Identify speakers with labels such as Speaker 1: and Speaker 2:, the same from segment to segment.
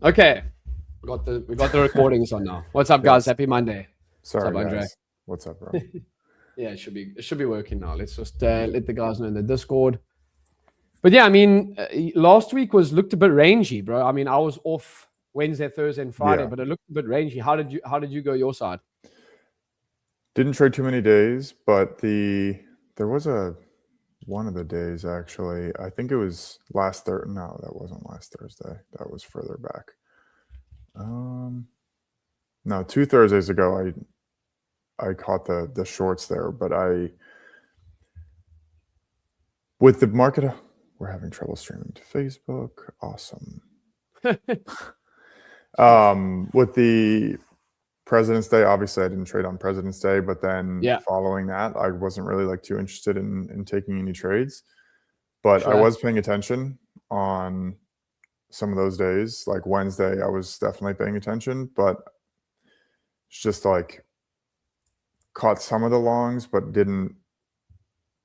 Speaker 1: Okay, we got the recordings on now. What's up, guys? Happy Monday.
Speaker 2: Sorry,
Speaker 1: What's up, André?
Speaker 2: guys. What's up, bro?
Speaker 1: Yeah, it should be working now. Let's just let the guys know in the Discord. But yeah, I mean, last week looked a bit rangy, bro. I mean, I was off Wednesday, Thursday, and Friday, but it looked a bit rangy. How did you go your side?
Speaker 2: Didn't trade too many days, but there was one of the days actually. I think it was last Thursday. No, that wasn't last Thursday. That was further back. No, 2 Thursdays ago, I caught the shorts there, but with the market, we're having trouble streaming to Facebook. Awesome. With the President's Day, obviously I didn't trade on President's Day, but then following that, I wasn't really too interested in taking any trades. But I was paying attention on some of those days. Like Wednesday, I was definitely paying attention, but it's just caught some of the longs, but didn't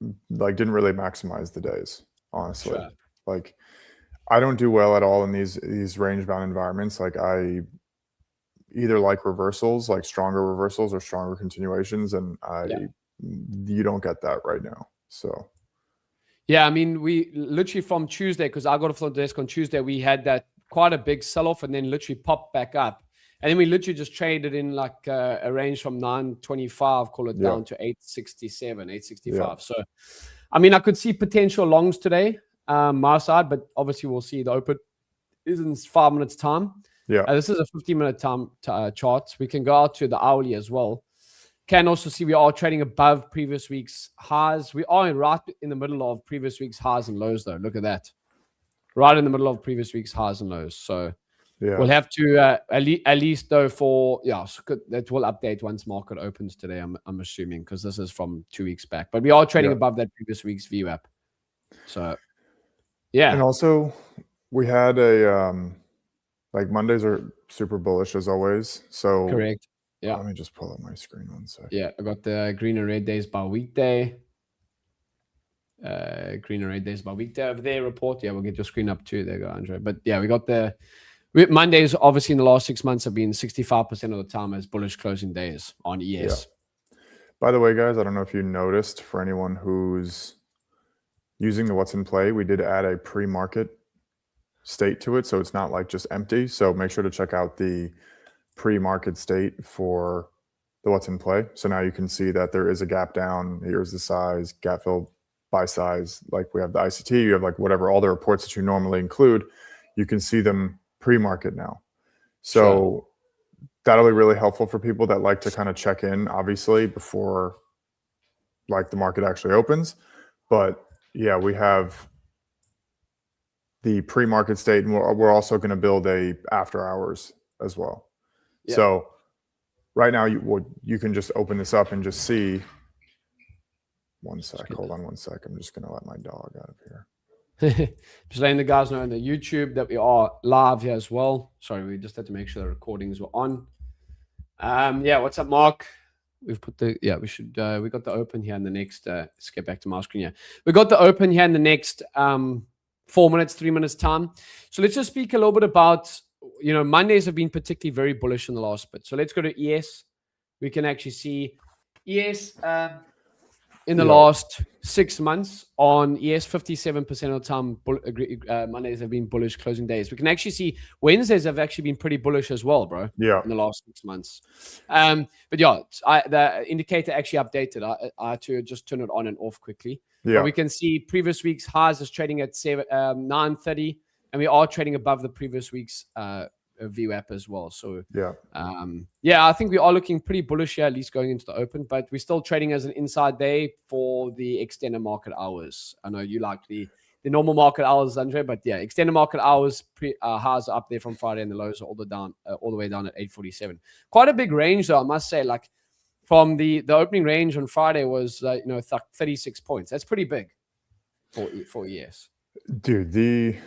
Speaker 2: really maximize the days, honestly. I don't do well at all in these range bound environments. I either like reversals, like stronger reversals or stronger continuations, and you don't get that right now. So
Speaker 1: yeah, I mean, we literally from Tuesday, because I got off the desk on Tuesday, we had that quite a big sell-off and then literally popped back up. And then we literally just traded in a range from 925, call it down to 867, 865. So, I mean, I could see potential longs today, my side, but obviously we'll see. The open is in 5 minutes time. This is a 15-minute time chart. We can go out to the hourly as well. Can also see we are trading above previous week's highs. We are right in the middle of previous week's highs and lows, though. Look at that. Right in the middle of previous week's highs and lows. So we'll have to at least though that will update once market opens today, I'm assuming, because this is from 2 weeks back. But we are trading above that previous week's VWAP. So yeah.
Speaker 2: And also we had Mondays are super bullish as always. So
Speaker 1: correct. Yeah.
Speaker 2: Let me just pull up my screen 1 second.
Speaker 1: Yeah, I got the green and red days by weekday. Green and red days by weekday over there report. Yeah, we'll get your screen up too. There you go, André. But yeah, we got Mondays, obviously in the last 6 months have been 65% of the time as bullish closing days on ES.
Speaker 2: Yeah. By the way, guys, I don't know if you noticed, for anyone who's using the what's in play, we did add a pre-market state to it. So it's not just empty. So make sure to check out the pre-market state for the what's in play. So now you can see that there is a gap down. Here's the size, gap fill by size. We have the ICT, you have whatever, all the reports that you normally include. You can see them pre-market now. So that'll be really helpful for people that like to kind of check in, obviously, before the market actually opens. But yeah, we have the pre-market state, and we're also going to build a after hours as well. Yeah. So right now you can just open this up and just see. 1 sec, hold on 1 sec. I'm just going to let my dog out of here.
Speaker 1: Just letting the guys know on the YouTube that we are live here as well. Sorry, we just had to make sure the recordings were on. Yeah, what's up, Mark? We've put we got the open here in the next, let's get back to my screen here. We got the open here in the next 4 minutes, 3 minutes time. So let's just speak a little bit about, Mondays have been particularly very bullish in the last bit. So let's go to ES. We can actually see ES in the last 6 months on ES, 57% of the time, Mondays have been bullish closing days. We can actually see Wednesdays have actually been pretty bullish as well, bro.
Speaker 2: Yeah.
Speaker 1: In the last 6 months. But yeah, the indicator actually updated. I had to just turn it on and off quickly. Yeah. But we can see previous week's highs is trading at 930, and we are trading above the previous week's VWAP as well. So I think we are looking pretty bullish here, at least going into the open, but we're still trading as an inside day for the extended market hours. I know you like the normal market hours, André, but yeah, extended market hours highs are up there from Friday, and the lows are all the way down at 847. Quite a big range though, I must say. From the opening range on Friday was 36 points. That's pretty big for ES.
Speaker 2: Dude,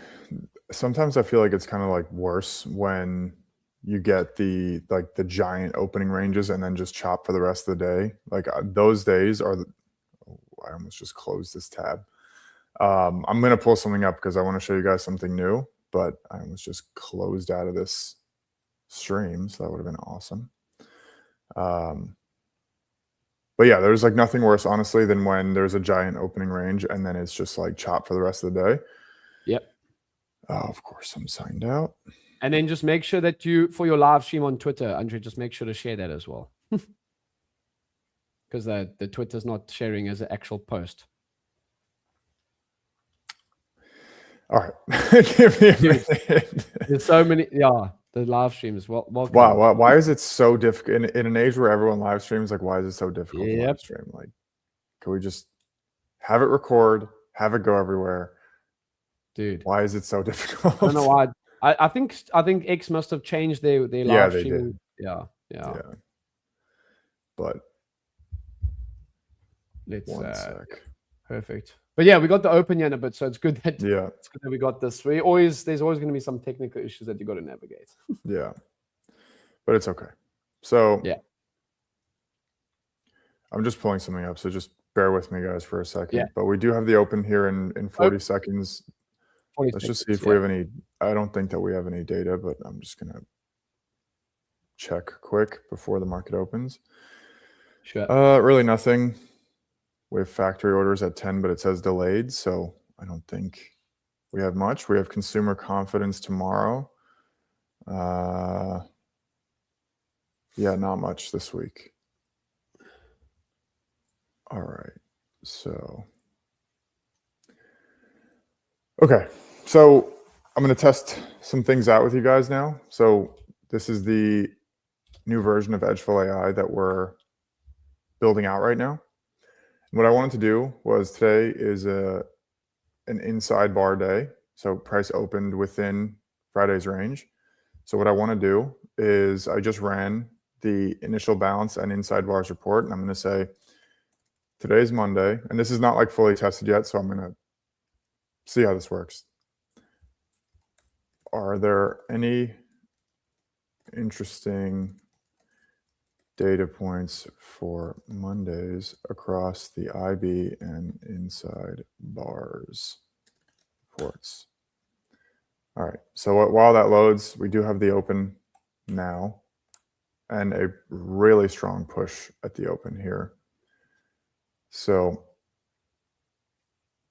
Speaker 2: sometimes I feel like it's kind of worse when you get the giant opening ranges and then just chop for the rest of the day. Those days are I almost just closed this tab. I'm going to pull something up because I want to show you guys something new. but I was just closed out of this stream, so that would have been awesome. But yeah, there's like nothing worse, honestly, than when there's a giant opening range and then it's just like chopped for the rest of the day.
Speaker 1: Yep.
Speaker 2: Of course, I'm signed out.
Speaker 1: And then just make sure that for your live stream on Twitter, André, just make sure to share that as well. Because the Twitter's not sharing as an actual post.
Speaker 2: All right. Give me a minute.
Speaker 1: There's so many. Yeah, the live stream is welcome.
Speaker 2: Wow. Why is it so difficult in an age where everyone live streams? Like, why is it so difficult to live stream? Like, can we just have it record, have it go everywhere?
Speaker 1: Dude,
Speaker 2: why is it so difficult?
Speaker 1: I don't know why. I think X must have changed their live stream.
Speaker 2: Yeah. But
Speaker 1: let's
Speaker 2: one sec.
Speaker 1: Perfect. But yeah, we got the open yet a bit, so it's good that
Speaker 2: it's
Speaker 1: good that we got this. There's always going to be some technical issues that you got to navigate.
Speaker 2: Yeah, but it's okay. So
Speaker 1: yeah,
Speaker 2: I'm just pulling something up, so just bear with me, guys, for a second.
Speaker 1: Yeah.
Speaker 2: But we do have the open here in 40 seconds.
Speaker 1: 40
Speaker 2: Let's
Speaker 1: seconds,
Speaker 2: just see if we have any. I don't think that we have any data, but I'm just gonna check quick before the market opens.
Speaker 1: Sure.
Speaker 2: Really nothing. We have factory orders at 10, but it says delayed, so I don't think we have much. We have consumer confidence tomorrow. Yeah, not much this week. All right, so okay, so I'm going to test some things out with you guys now. So this is the new version of edgeful AI that we're building out right now. And what I wanted to do was today is an inside bar day. So price opened within Friday's range. So what I want to do is I just ran the initial balance and inside bars report. And I'm going to say, today's Monday, and this is not like fully tested yet. So I'm going to see how this works. Are there any interesting data points for Mondays across the IB and inside bars reports? All right, so while that loads, we do have the open now and a really strong push at the open here. So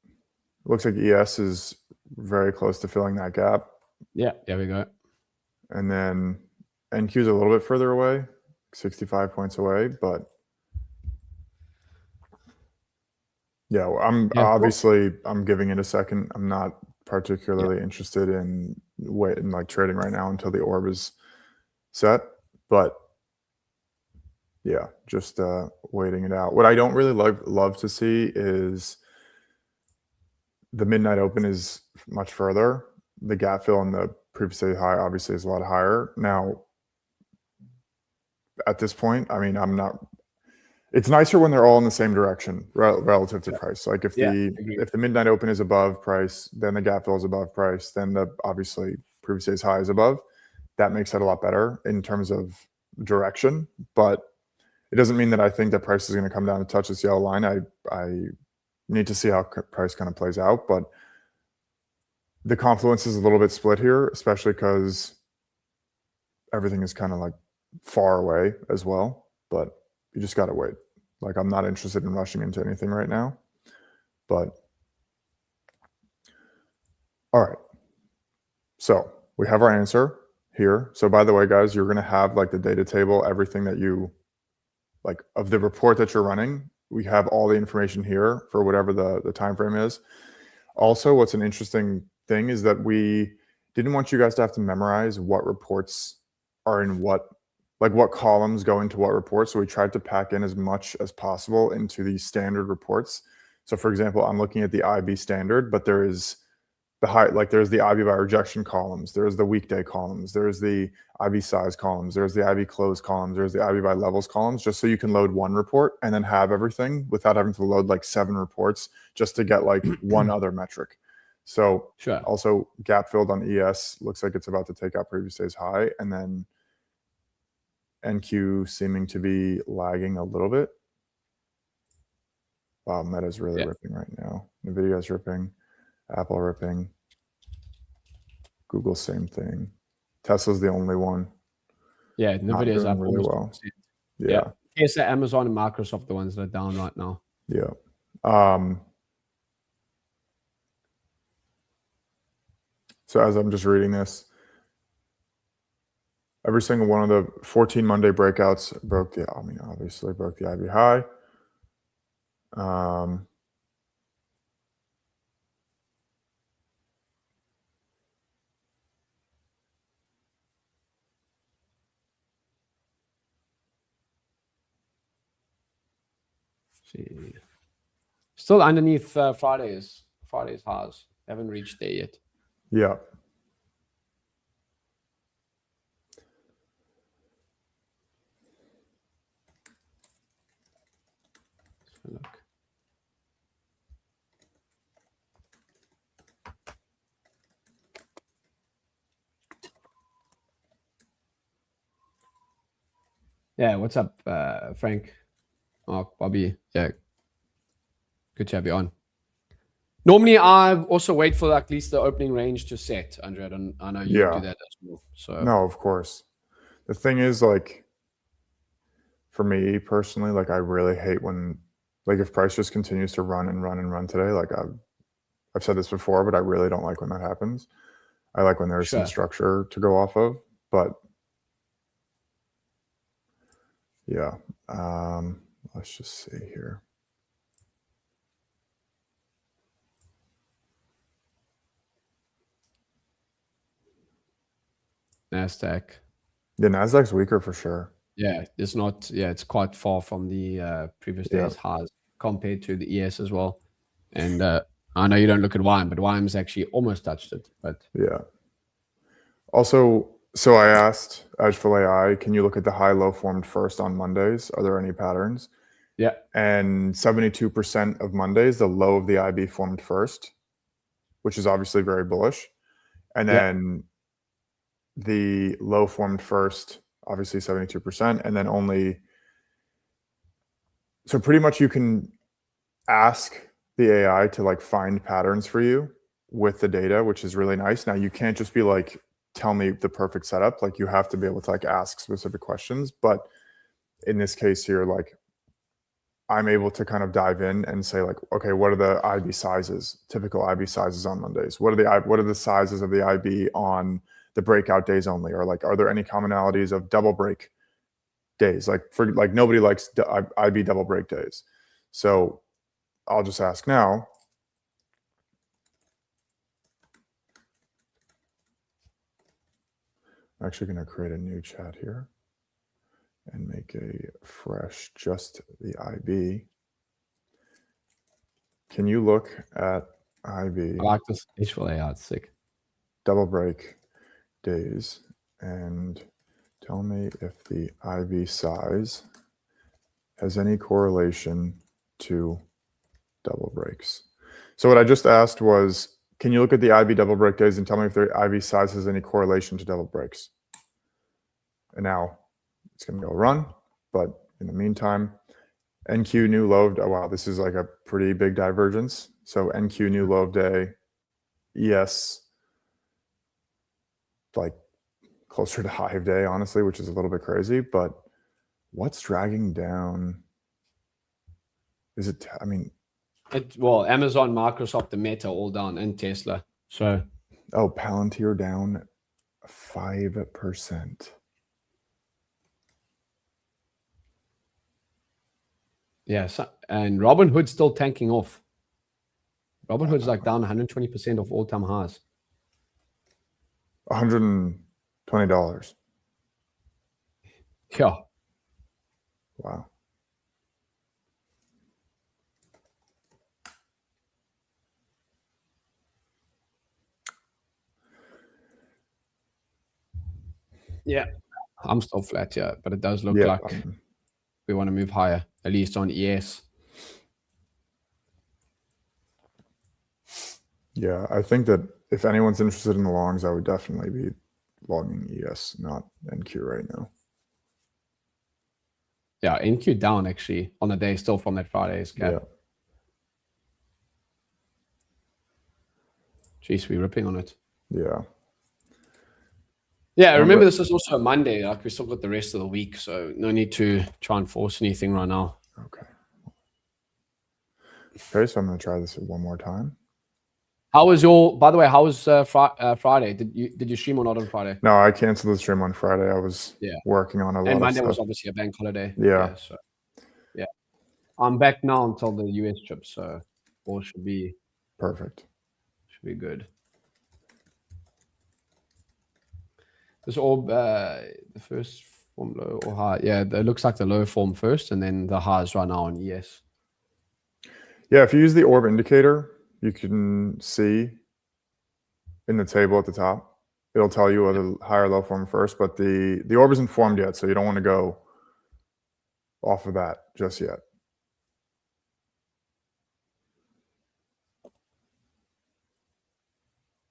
Speaker 2: it looks like ES is very close to filling that gap.
Speaker 1: Yeah, there we go.
Speaker 2: And then NQ is a little bit further away, 65 points away, but yeah, obviously I'm giving it a second. I'm not particularly interested in like trading right now until the orb is set, but yeah, just waiting it out. What I don't really love to see is the midnight open is much further. The gap fill on the previous day high obviously is a lot higher. Now, at this point, I mean, it's nicer when they're all in the same direction relative to price. Like if the midnight open is above price, then the gap fill is above price, then the obviously previous day's high is above. That makes it a lot better in terms of direction, but it doesn't mean that I think that price is going to come down to touch this yellow line. I need to see how price kind of plays out, but the confluence is a little bit split here, especially because everything is kind of like far away as well, but you just got to wait. Like I'm not interested in rushing into anything right now, but all right. So we have our answer here. So by the way, guys, you're going to have like the data table, everything that you like of the report that you're running. We have all the information here for whatever the time frame is. Also, what's an interesting thing is that we didn't want you guys to have to memorize what reports are in what columns go into what reports. So we tried to pack in as much as possible into the standard reports. So for example, I'm looking at the IB standard, but there is there's the IB by rejection columns, there's the weekday columns, there's the IB size columns, there's the IB close columns, there's the IB by levels columns, just so you can load one report and then have everything without having to load like 7 reports just to get like one other metric. So also gap filled on ES looks like it's about to take out previous day's high, and then NQ seeming to be lagging a little bit. Wow, Meta's really ripping right now. NVDA is ripping, Apple ripping. Google, same thing. Tesla's the only one.
Speaker 1: Yeah, NVDA is up
Speaker 2: really
Speaker 1: almost
Speaker 2: well.
Speaker 1: 2%.
Speaker 2: Yeah.
Speaker 1: Tesla, Amazon, and Microsoft, the ones that are down right now.
Speaker 2: Yeah. So as I'm just reading this, every single one of the 14 Monday breakouts obviously broke the IB high.
Speaker 1: See, still underneath Friday's highs. Haven't reached there yet.
Speaker 2: Yeah.
Speaker 1: Look. Yeah, what's up, Frank? Mark, Bobby. Yeah, good to have you on. Normally, I also wait for at least the opening range to set, André. I know you do that as well. So
Speaker 2: no, of course. The thing is, like, for me personally, like, I really hate when, like, if price just continues to run and run and run today. Like, I've said this before, but I really don't like when that happens. I like when there's some structure to go off of, but yeah. Let's just see here.
Speaker 1: NASDAQ.
Speaker 2: The NASDAQ's weaker for sure.
Speaker 1: Yeah, it's not. Yeah, it's quite far from the previous day's highs compared to the ES as well. And I know you don't look at YM, but YM's actually almost touched it. But
Speaker 2: yeah. Also, so I asked edgeful AI, can you look at the high-low formed first on Mondays? Are there any patterns?
Speaker 1: Yeah.
Speaker 2: And 72% of Mondays, the low of the IB formed first, which is obviously very bullish. And then the low formed first, obviously 72%. And then so pretty much you can ask the AI to like find patterns for you with the data, which is really nice. Now you can't just be like, tell me the perfect setup. Like you have to be able to like ask specific questions. But in this case here, like I'm able to kind of dive in and say like, okay, what are the IB sizes, typical IB sizes on Mondays? What are the sizes of the IB on the breakout days only? Or like, are there any commonalities of double break days? Like nobody likes IB double break days. So I'll just ask now. I'm actually going to create a new chat here and make a fresh, just the IB. Can you look at IB?
Speaker 1: I like this edgeful AI. It's sick.
Speaker 2: Double break days and tell me if the IB size has any correlation to double breaks. So what I just asked was, can you look at the IB double break days and tell me if the IB size has any correlation to double breaks? And now it's going to go run, but in the meantime, NQ new low of, oh wow, this is like a pretty big divergence. So NQ new low of day, ES like closer to high of day, honestly, which is a little bit crazy. But what's dragging down? Is it? I mean,
Speaker 1: well, Amazon, Microsoft, the Meta, all down, and Tesla. So
Speaker 2: Palantir down 5%.
Speaker 1: Yeah, and Robinhood's still tanking off. Robinhood's like down 120% of all-time highs.
Speaker 2: $120.
Speaker 1: Yeah.
Speaker 2: Wow.
Speaker 1: Yeah. I'm still flat, yeah, but it does look like we want to move higher, at least on ES.
Speaker 2: Yeah, I think that if anyone's interested in the longs, I would definitely be logging ES, not NQ right now.
Speaker 1: Yeah, NQ down actually on the day still from that Friday's gap.
Speaker 2: Yeah.
Speaker 1: Jeez, we're ripping on it.
Speaker 2: Yeah.
Speaker 1: Yeah, remember this is also a Monday. Like we still got the rest of the week, so no need to try and force anything right now.
Speaker 2: Okay. Okay, so I'm going to try this one more time.
Speaker 1: How was your? By the way, how was Friday? Did you stream or not on Friday?
Speaker 2: No, I canceled the stream on Friday. I was working on a lot of stuff.
Speaker 1: And Monday was obviously a bank holiday.
Speaker 2: Yeah.
Speaker 1: So yeah, I'm back now until the US trip, so all should be
Speaker 2: perfect.
Speaker 1: Should be good. This orb, the first form low or high. Yeah, it looks like the low form first, and then the highs right now on ES.
Speaker 2: Yeah, if you use the orb indicator, you can see in the table at the top, it'll tell you whether high or low form first, but the orb isn't formed yet, so you don't want to go off of that just yet.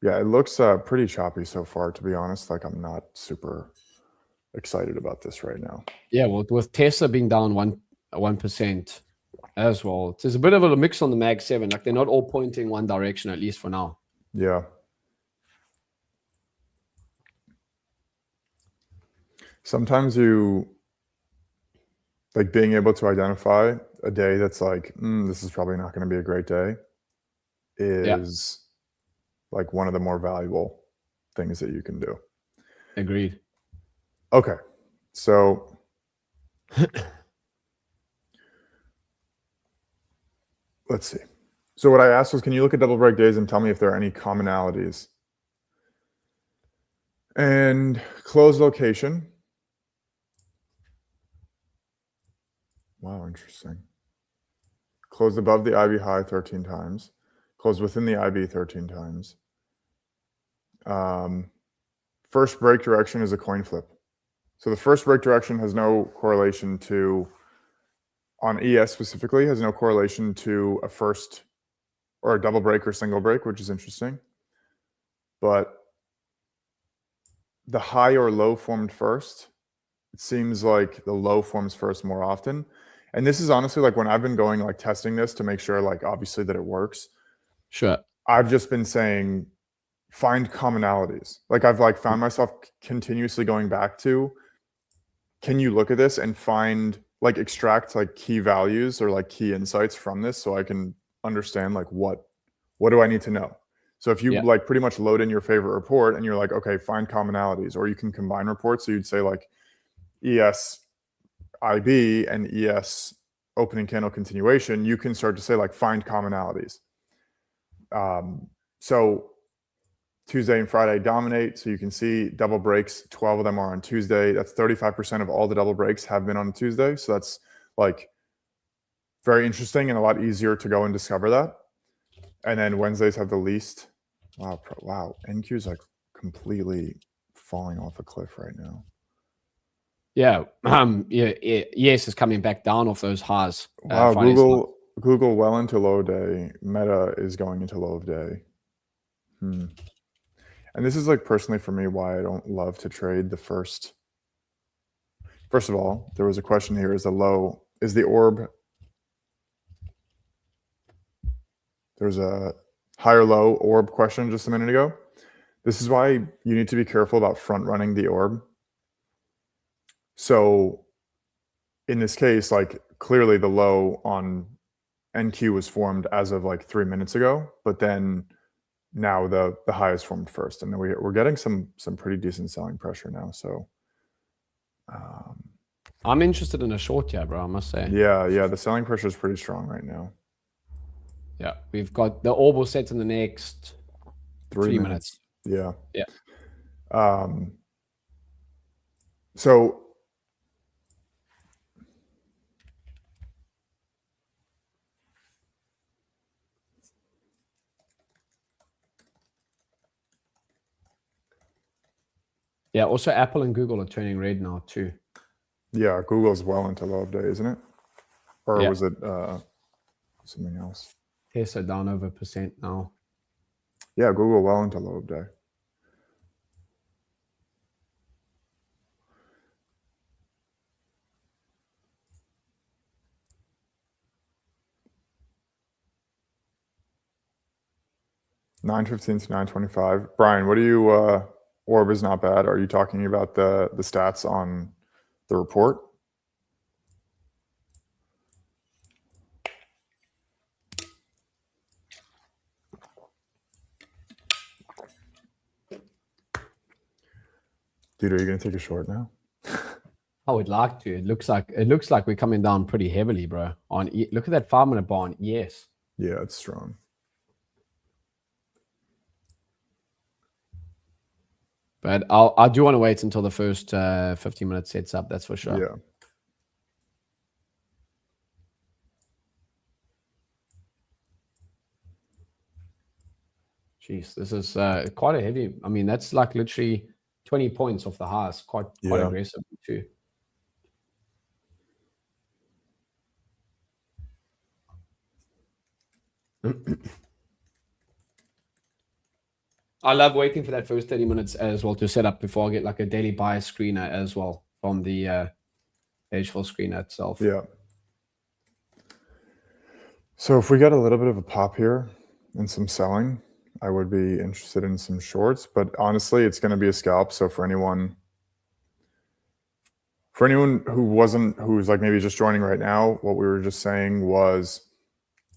Speaker 2: Yeah, it looks pretty choppy so far, to be honest. Like, I'm not super excited about this right now.
Speaker 1: Yeah, well, with Tesla being down 1% as well, there's a bit of a mix on the Mag 7. Like, they're not all pointing one direction, at least for now.
Speaker 2: Yeah. Sometimes you, like, being able to identify a day that's like, this is probably not going to be a great day is like one of the more valuable things that you can do.
Speaker 1: Agreed.
Speaker 2: Okay. So let's see. So what I asked was, can you look at double break days and tell me if there are any commonalities? And close location. Wow, interesting. Closed above the IB high 13 times. Closed within the IB 13 times. First break direction is a coin flip. So the first break direction has no correlation to, on ES specifically, has no correlation to a first or a double break or single break, which is interesting. But the high or low formed first, it seems like the low forms first more often. And this is honestly like when I've been going like testing this to make sure like obviously that it works.
Speaker 1: Sure.
Speaker 2: I've just been saying find commonalities. Like I've like found myself continuously going back to, can you look at this and find like extract like key values or like key insights from this so I can understand like what do I need to know? So if you like pretty much load in your favorite report and you're like, okay, find commonalities, or you can combine reports. So you'd say like ES IB and ES opening candle continuation, you can start to say like find commonalities. So Tuesday and Friday dominate. So you can see double breaks, 12 of them are on Tuesday. That's 35% of all the double breaks have been on Tuesday. So that's like very interesting and a lot easier to go and discover that. And then Wednesdays have the least. Wow. NQ is like completely falling off a cliff right now.
Speaker 1: Yeah. Yes, it's coming back down off those highs.
Speaker 2: Wow. Google well into low day. Meta is going into low of day. And this is like personally for me why I don't love to trade the first. First of all, there was a question here: is the orb? There's a higher low orb question just a minute ago. This is why you need to be careful about front running the orb. So in this case, like clearly the low on NQ was formed as of like 3 minutes ago, but then now the high is formed first, and then we're getting some pretty decent selling pressure now. So
Speaker 1: I'm interested in a short here, bro, I must say.
Speaker 2: Yeah, the selling pressure is pretty strong right now.
Speaker 1: Yeah, we've got the orb will set in the next 3 minutes.
Speaker 2: Yeah. So
Speaker 1: yeah, also Apple and Google are turning red now too.
Speaker 2: Yeah, Google's well into low of day, isn't it? Or was it something else?
Speaker 1: Tesla down over % now.
Speaker 2: Yeah, Google well into low of day. $9.15 to $9.25. Brian, what are you orb is not bad. Are you talking about the stats on the report? Dude, are you going to take a short now?
Speaker 1: I would like to. It looks like we're coming down pretty heavily, bro. Look at that 5-minute bar on ES.
Speaker 2: Yeah, it's strong.
Speaker 1: But I do want to wait until the first 15 minutes sets up. That's for sure.
Speaker 2: Yeah.
Speaker 1: Jeez, this is quite a heavy. I mean, that's like literally 20 points off the highs. Quite aggressive too. I love waiting for that first 30 minutes as well to set up before I get like a daily bias screener as well from the edgeful screener itself.
Speaker 2: Yeah. So if we get a little bit of a pop here and some selling, I would be interested in some shorts, but honestly, it's going to be a scalp. So for anyone who's like maybe just joining right now, what we were just saying was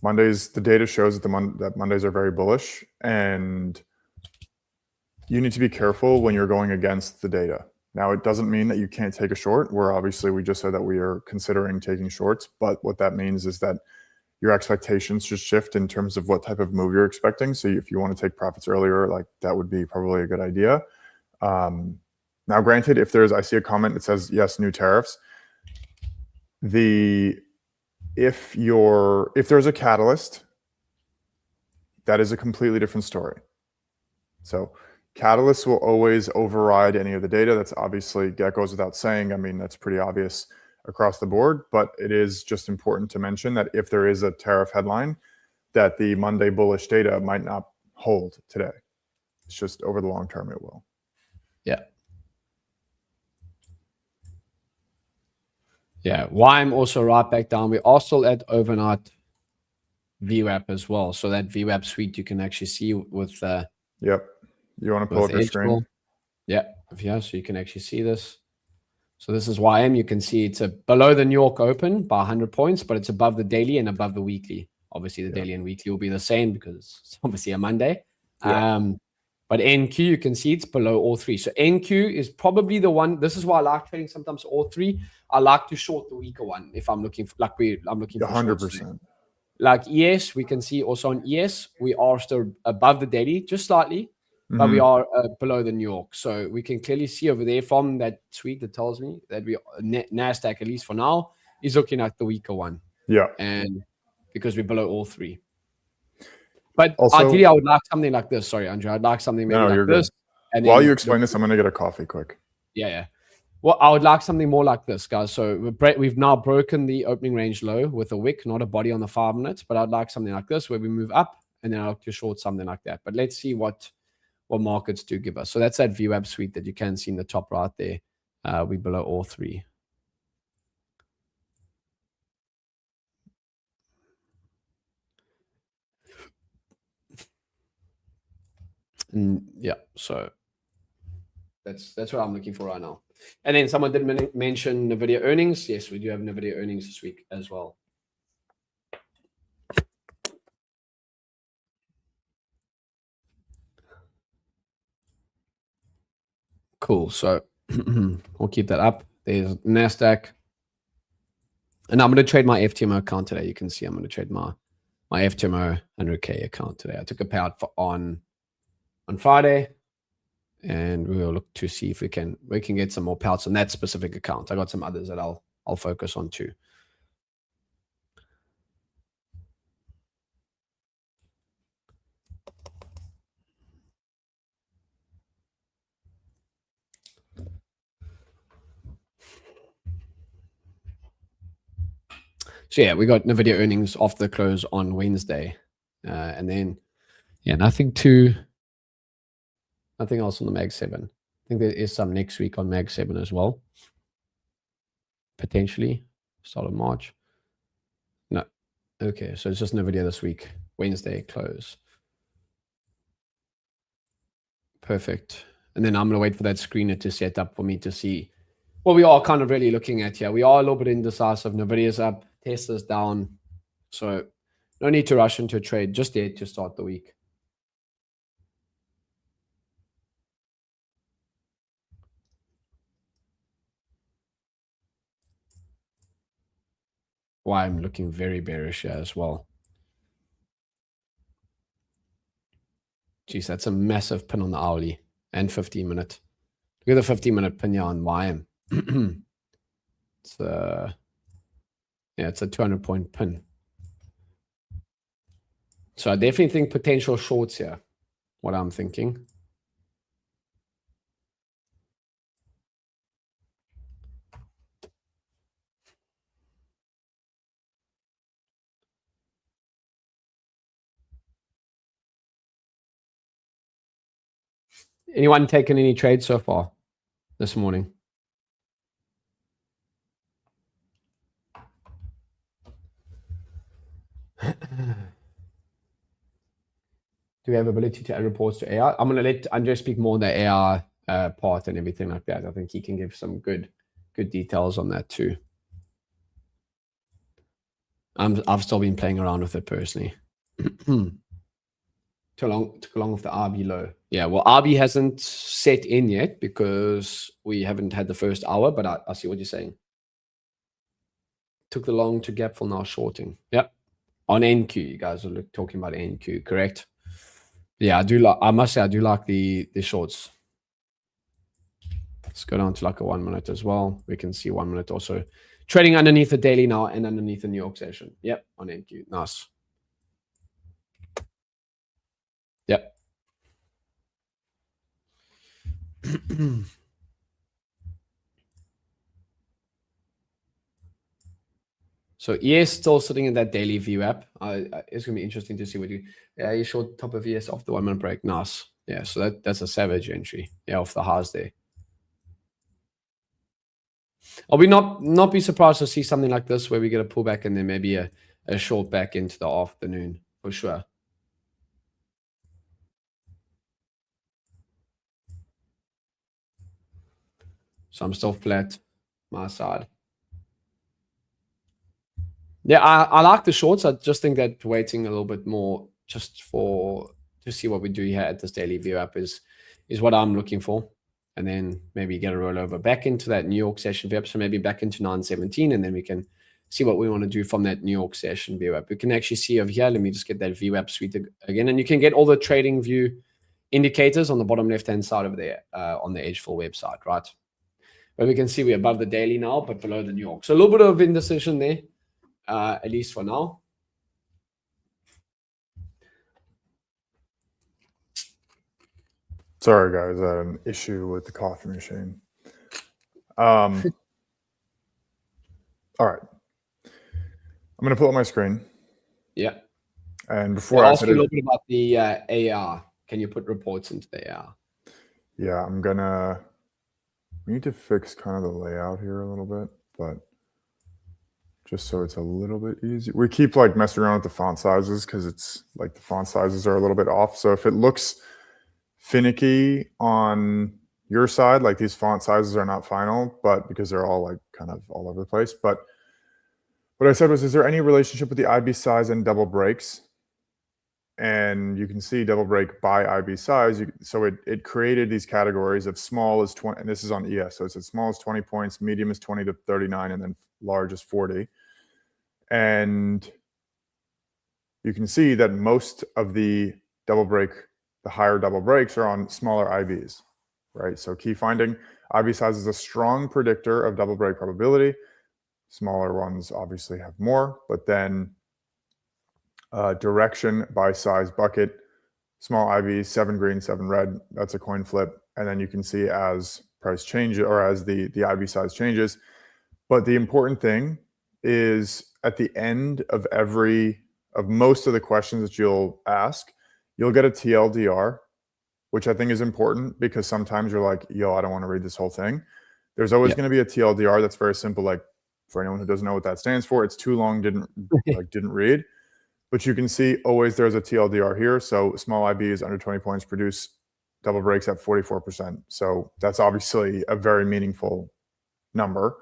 Speaker 2: Mondays, the data shows that that Mondays are very bullish, and you need to be careful when you're going against the data. Now, it doesn't mean that you can't take a short, where obviously we just said that we are considering taking shorts, but what that means is that your expectations should shift in terms of what type of move you're expecting. So if you want to take profits earlier, like that would be probably a good idea. Now, granted, if I see a comment that says, yes, new tariffs, if there's a catalyst, that is a completely different story. So catalysts will always override any of the data. That's obviously, that goes without saying. I mean, that's pretty obvious across the board, but it is just important to mention that if there is a tariff headline, that the Monday bullish data might not hold today. It's just over the long term, it will.
Speaker 1: Yeah. Yeah. YM also right back down. We are still at overnight VWAP as well. So that VWAP suite you can actually see with
Speaker 2: yep. You want to pull up your screen?
Speaker 1: Yeah. Yeah. So you can actually see this. So this is YM. You can see it's below the New York Open by 100 points, but it's above the daily and above the weekly. Obviously, the daily and weekly will be the same because it's obviously a Monday.
Speaker 2: Yeah.
Speaker 1: But NQ, you can see it's below all three. So NQ is probably the one. This is why I like trading sometimes all three. I like to short the weaker one if I'm looking for, I'm looking for
Speaker 2: 100%.
Speaker 1: Like ES, we can see also on ES, we are still above the daily, just slightly. But we are below the New York. So we can clearly see over there from that tweet that tells me that NASDAQ, at least for now, is looking at the weaker one.
Speaker 2: Yeah.
Speaker 1: And because we're below all three. But
Speaker 2: also,
Speaker 1: ideally, I would like something like this. Sorry, André. I'd like something maybe like this.
Speaker 2: And while you explain this, I'm going to get a coffee quick.
Speaker 1: Yeah. Well, I would like something more like this, guys. So we've now broken the opening range low with a wick, not a body on the 5 minutes. But I'd like something like this where we move up and then I'd like to short something like that. But let's see what markets do give us. So that's that VWAP suite that you can see in the top right there. We below all three. And yeah, so that's what I'm looking for right now. And then someone did mention NVDA earnings. Yes, we do have NVDA earnings this week as well. Cool. So we'll keep that up. There's NASDAQ. And I'm going to trade my FTMO account today. You can see I'm going to trade my FTMO 100K account today. I took a payout on Friday. And we will look to see if we can get some more payouts on that specific account. I got some others that I'll focus on too. So yeah, we got NVIDIA earnings after the close on Wednesday. And then, yeah, nothing else on the Mag 7. I think there is some next week on Mag 7 as well. Potentially. Start of March. No. Okay, so it's just NVIDIA this week. Wednesday close. Perfect. And then I'm going to wait for that screener to set up for me to see what we are kind of really looking at here. We are a little bit indecisive. NVIDIA's up, Tesla's down. So no need to rush into a trade just yet to start the week. Why I'm looking very bearish here as well. Geez, that's a massive pin on the hourly and 15-minute. Look at the 15-minute pin here on YM. It's it's a 200-point pin. So I definitely think potential shorts here. What I'm thinking. Anyone taken any trades so far this morning? Do we have ability to add reports to AI? I'm going to let André speak more on the AI part and everything like that. I think he can give some good details on that too. I've still been playing around with it personally. Took along with the RB low. Yeah, well, RB hasn't set in yet because we haven't had the first hour, but I see what you're saying. Took the long to gap for now shorting. Yep. On NQ, you guys are talking about NQ, correct? Yeah, I must say I do like the shorts. Let's go down to like a 1 minute as well. We can see 1 minute also. Trading underneath the daily now and underneath the New York session. Yep, on NQ. Nice. Yep. So ES still sitting in that daily view app. It's going to be interesting to see what you... Yeah, you short top of ES off the 1 minute break. Nice. Yeah, so that's a savage entry. Yeah, off the highs there. I'll be not be surprised to see something like this where we get a pullback and then maybe a short back into the afternoon for sure. So I'm still flat, my side. Yeah, I like the shorts. I just think that waiting a little bit more just to see what we do here at this daily view app is what I'm looking for. And then maybe get a rollover back into that New York session view app. So maybe back into 917, and then we can see what we want to do from that New York session view app. We can actually see over here. Let me just get that view app suite again. And you can get all the trading view indicators on the bottom left-hand side over there on the edgeful website, right? But we can see we're above the daily now, but below the New York. So a little bit of indecision there, at least for now.
Speaker 2: Sorry, guys. I had an issue with the coffee machine. All right. I'm going to pull up my screen.
Speaker 1: Yeah.
Speaker 2: And before
Speaker 1: I'll ask you a little bit about the AR. Can you put reports into the AR?
Speaker 2: Yeah, we need to fix kind of the layout here a little bit, but just so it's a little bit easier. We keep like messing around with the font sizes because it's like the font sizes are a little bit off. So if it looks finicky on your side, like these font sizes are not final, but because they're all like kind of all over the place. But what I said was, is there any relationship with the IB size and double breaks? And you can see double break by IB size. So it created these categories of small as 20, and this is on ES. So it's as small as 20 points, medium is 20 to 39, and then large is 40. And you can see that most of the higher double breaks are on smaller IBs, right? So key finding, IB size is a strong predictor of double break probability. Smaller ones obviously have more, but then direction by size bucket, small IBs, 7 green, 7 red, that's a coin flip. And then you can see as price changes or as the IB size changes. But the important thing is at the end of most of the questions that you'll ask, you'll get a TLDR, which I think is important because sometimes you're like, yo, I don't want to read this whole thing. There's always going to be a TLDR that's very simple. Like for anyone who doesn't know what that stands for, it's too long, didn't read. But you can see always there's a TLDR here. So small IBs under 20 points produce double breaks at 44%. So that's obviously a very meaningful number.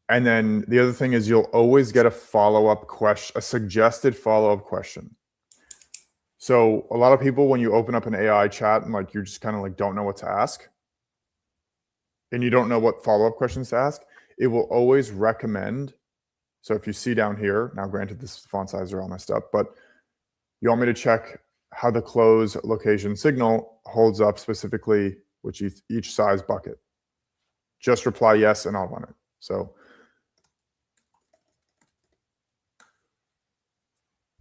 Speaker 2: And then the other thing is you'll always get a follow-up question, a suggested follow-up question. So a lot of people, when you open up an AI chat and like you just kind of like don't know what to ask, and you don't know what follow-up questions to ask, it will always recommend. So if you see down here, now granted this font size are all messed up, but you want me to check how the close location signal holds up specifically with each size bucket. Just reply yes and I'll run it. So,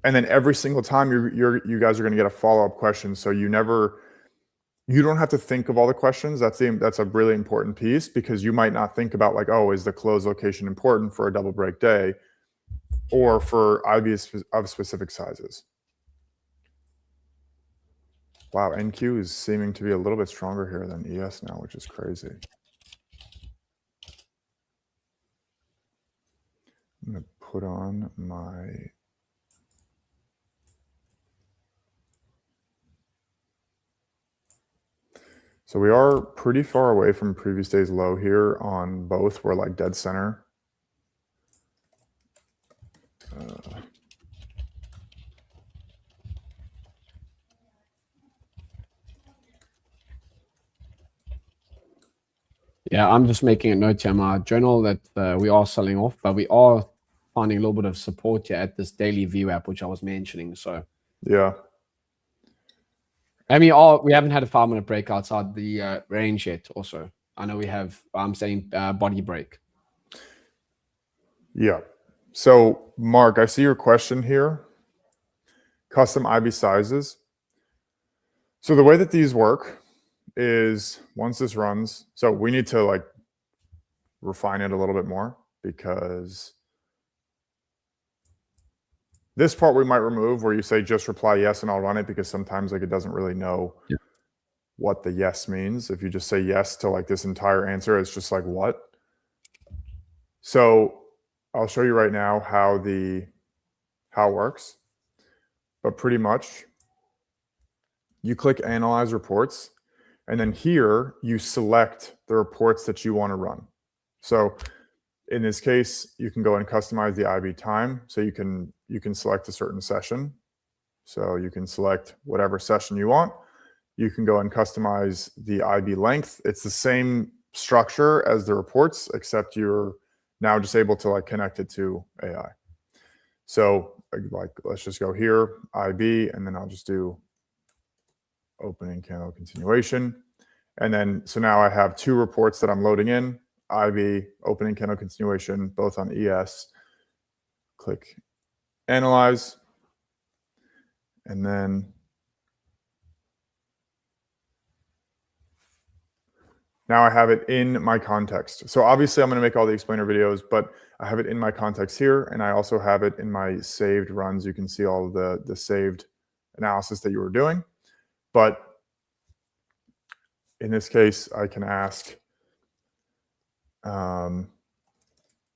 Speaker 2: and then every single time you guys are going to get a follow-up question. So you don't have to think of all the questions. That's a really important piece, because you might not think about like, oh, is the close location important for a double break day or for IBs of specific sizes? Wow, NQ is seeming to be a little bit stronger here than ES now, which is crazy. I'm going to put on my... So we are pretty far away from previous day's low here on both. We're like dead center.
Speaker 1: Yeah, I'm just making a note here in my journal that we are selling off, but we are finding a little bit of support here at this daily view app, which I was mentioning. So
Speaker 2: yeah.
Speaker 1: I mean, we haven't had a 5-minute break outside the range yet. Also, I know we have. I'm saying body break.
Speaker 2: Yeah. So Mark, I see your question here. Custom IB sizes. So the way that these work is once this runs, so we need to like refine it a little bit more, because this part we might remove where you say just reply yes and I'll run it, because sometimes like it doesn't really know what the yes means. If you just say yes to like this entire answer, it's just like what? So I'll show you right now how it works. But pretty much you click analyze reports, and then here you select the reports that you want to run. So in this case, you can go and customize the IB time. So you can select a certain session. So you can select whatever session you want. You can go and customize the IB length. It's the same structure as the reports, except you're now just able to like connect it to AI. So like, let's just go here, IB, and then I'll just do opening candle continuation. And then, so now I have two reports that I'm loading in, IB, opening candle continuation, both on ES. Click analyze. And then now I have it in my context. So obviously I'm going to make all the explainer videos, but I have it in my context here. And I also have it in my saved runs. You can see all of the saved analysis that you were doing. But in this case, I can ask, can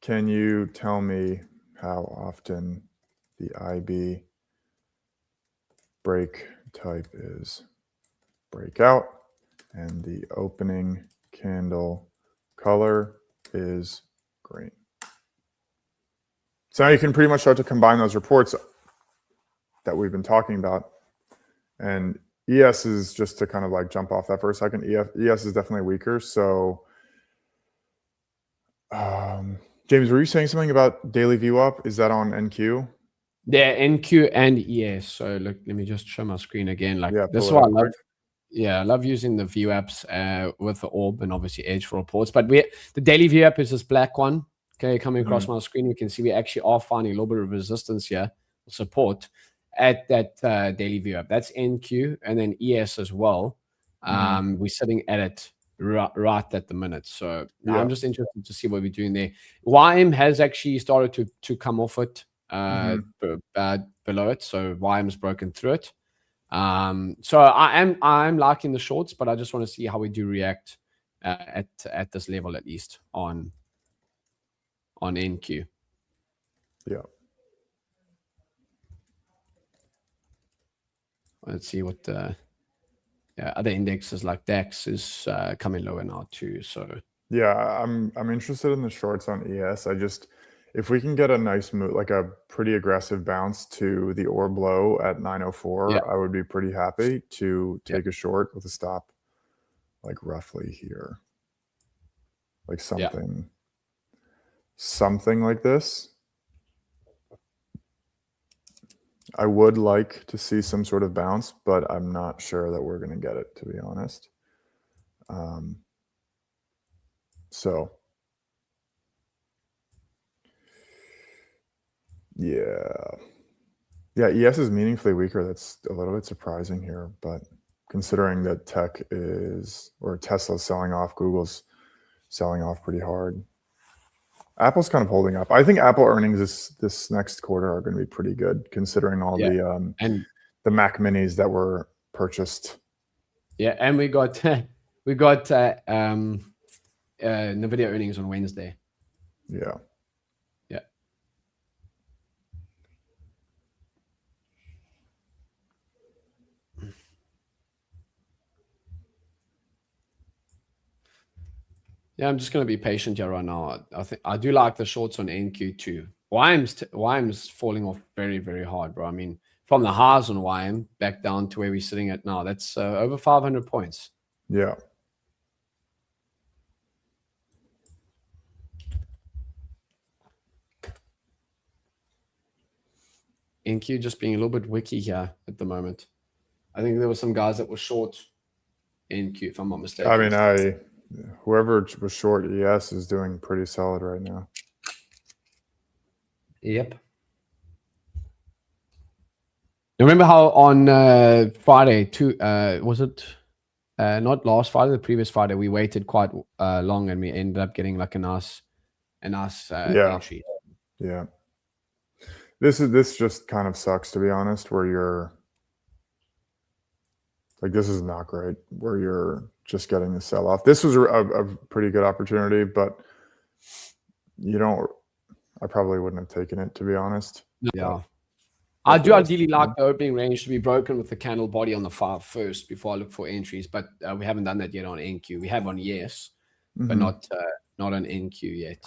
Speaker 2: you tell me how often the IB break type is breakout and the opening candle color is green? So now you can pretty much start to combine those reports that we've been talking about. And ES is, just to kind of like jump off that for a second, ES is definitely weaker. So James, were you saying something about daily view up? Is that on NQ?
Speaker 1: Yeah, NQ and ES. So look, let me just show my screen again. Like this is what I love. Yeah, I love using the view apps with the orb and obviously edge for reports. But the daily view app is this black one. Okay, coming across my screen, you can see we actually are finding a little bit of resistance here, support at that daily view app. That's NQ and then ES as well. We're sitting at it right at the minute. So now I'm just interested to see what we're doing there. YM has actually started to come off it below it. So YM's broken through it. So I'm liking the shorts, but I just want to see how we do react at this level, at least on NQ.
Speaker 2: Yeah.
Speaker 1: Let's see what other indexes like DAX is coming lower now too. So
Speaker 2: yeah, I'm interested in the shorts on ES. If we can get a nice move, like a pretty aggressive bounce to the orb low at 904, I would be pretty happy to take a short with a stop like roughly here. Like something like this. I would like to see some sort of bounce, but I'm not sure that we're going to get it, to be honest. So yeah, ES is meaningfully weaker. That's a little bit surprising here, but considering that Tesla's selling off, Google's selling off pretty hard. Apple's kind of holding up. I think Apple earnings this next quarter are going to be pretty good, considering all the Mac Minis that were purchased.
Speaker 1: Yeah, and we got NVIDIA earnings on Wednesday.
Speaker 2: Yeah.
Speaker 1: Yeah, I'm just going to be patient here right now. I do like the shorts on NQ too. YM's falling off very, very hard, bro. I mean, from the highs on YM back down to where we're sitting at now, that's over 500 points.
Speaker 2: Yeah.
Speaker 1: NQ just being a little bit wicky here at the moment. I think there were some guys that were short NQ, if I'm not mistaken.
Speaker 2: I mean, whoever was short ES is doing pretty solid right now.
Speaker 1: Yep. Remember how on Friday, was it not last Friday, the previous Friday, we waited quite long and we ended up getting like a nice entry.
Speaker 2: Yeah. This just kind of sucks, to be honest, where you're like, this is not great, where you're just getting the sell off. This was a pretty good opportunity, but I probably wouldn't have taken it, to be honest.
Speaker 1: Yeah. I do ideally like the opening range to be broken with the candle body on the 5 first before I look for entries, but we haven't done that yet on NQ. We have on ES, but not on NQ yet.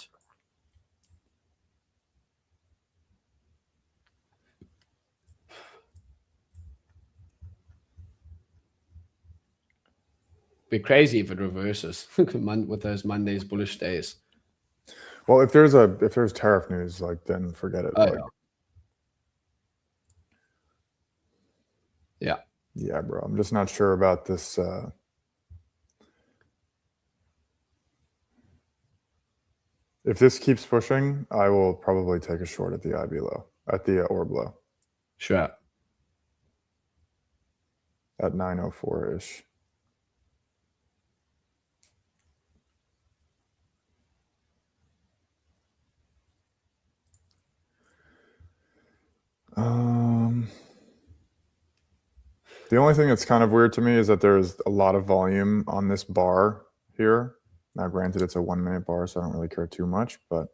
Speaker 1: Be crazy if it reverses with those Mondays bullish days.
Speaker 2: Well, if there's tariff news, like, then forget it. Yeah, bro. I'm just not sure about this. If this keeps pushing, I will probably take a short at the IB low, at the orb low.
Speaker 1: Sure.
Speaker 2: At 904-ish. The only thing that's kind of weird to me is that there's a lot of volume on this bar here. Now, granted, it's a 1-minute bar, so I don't really care too much, but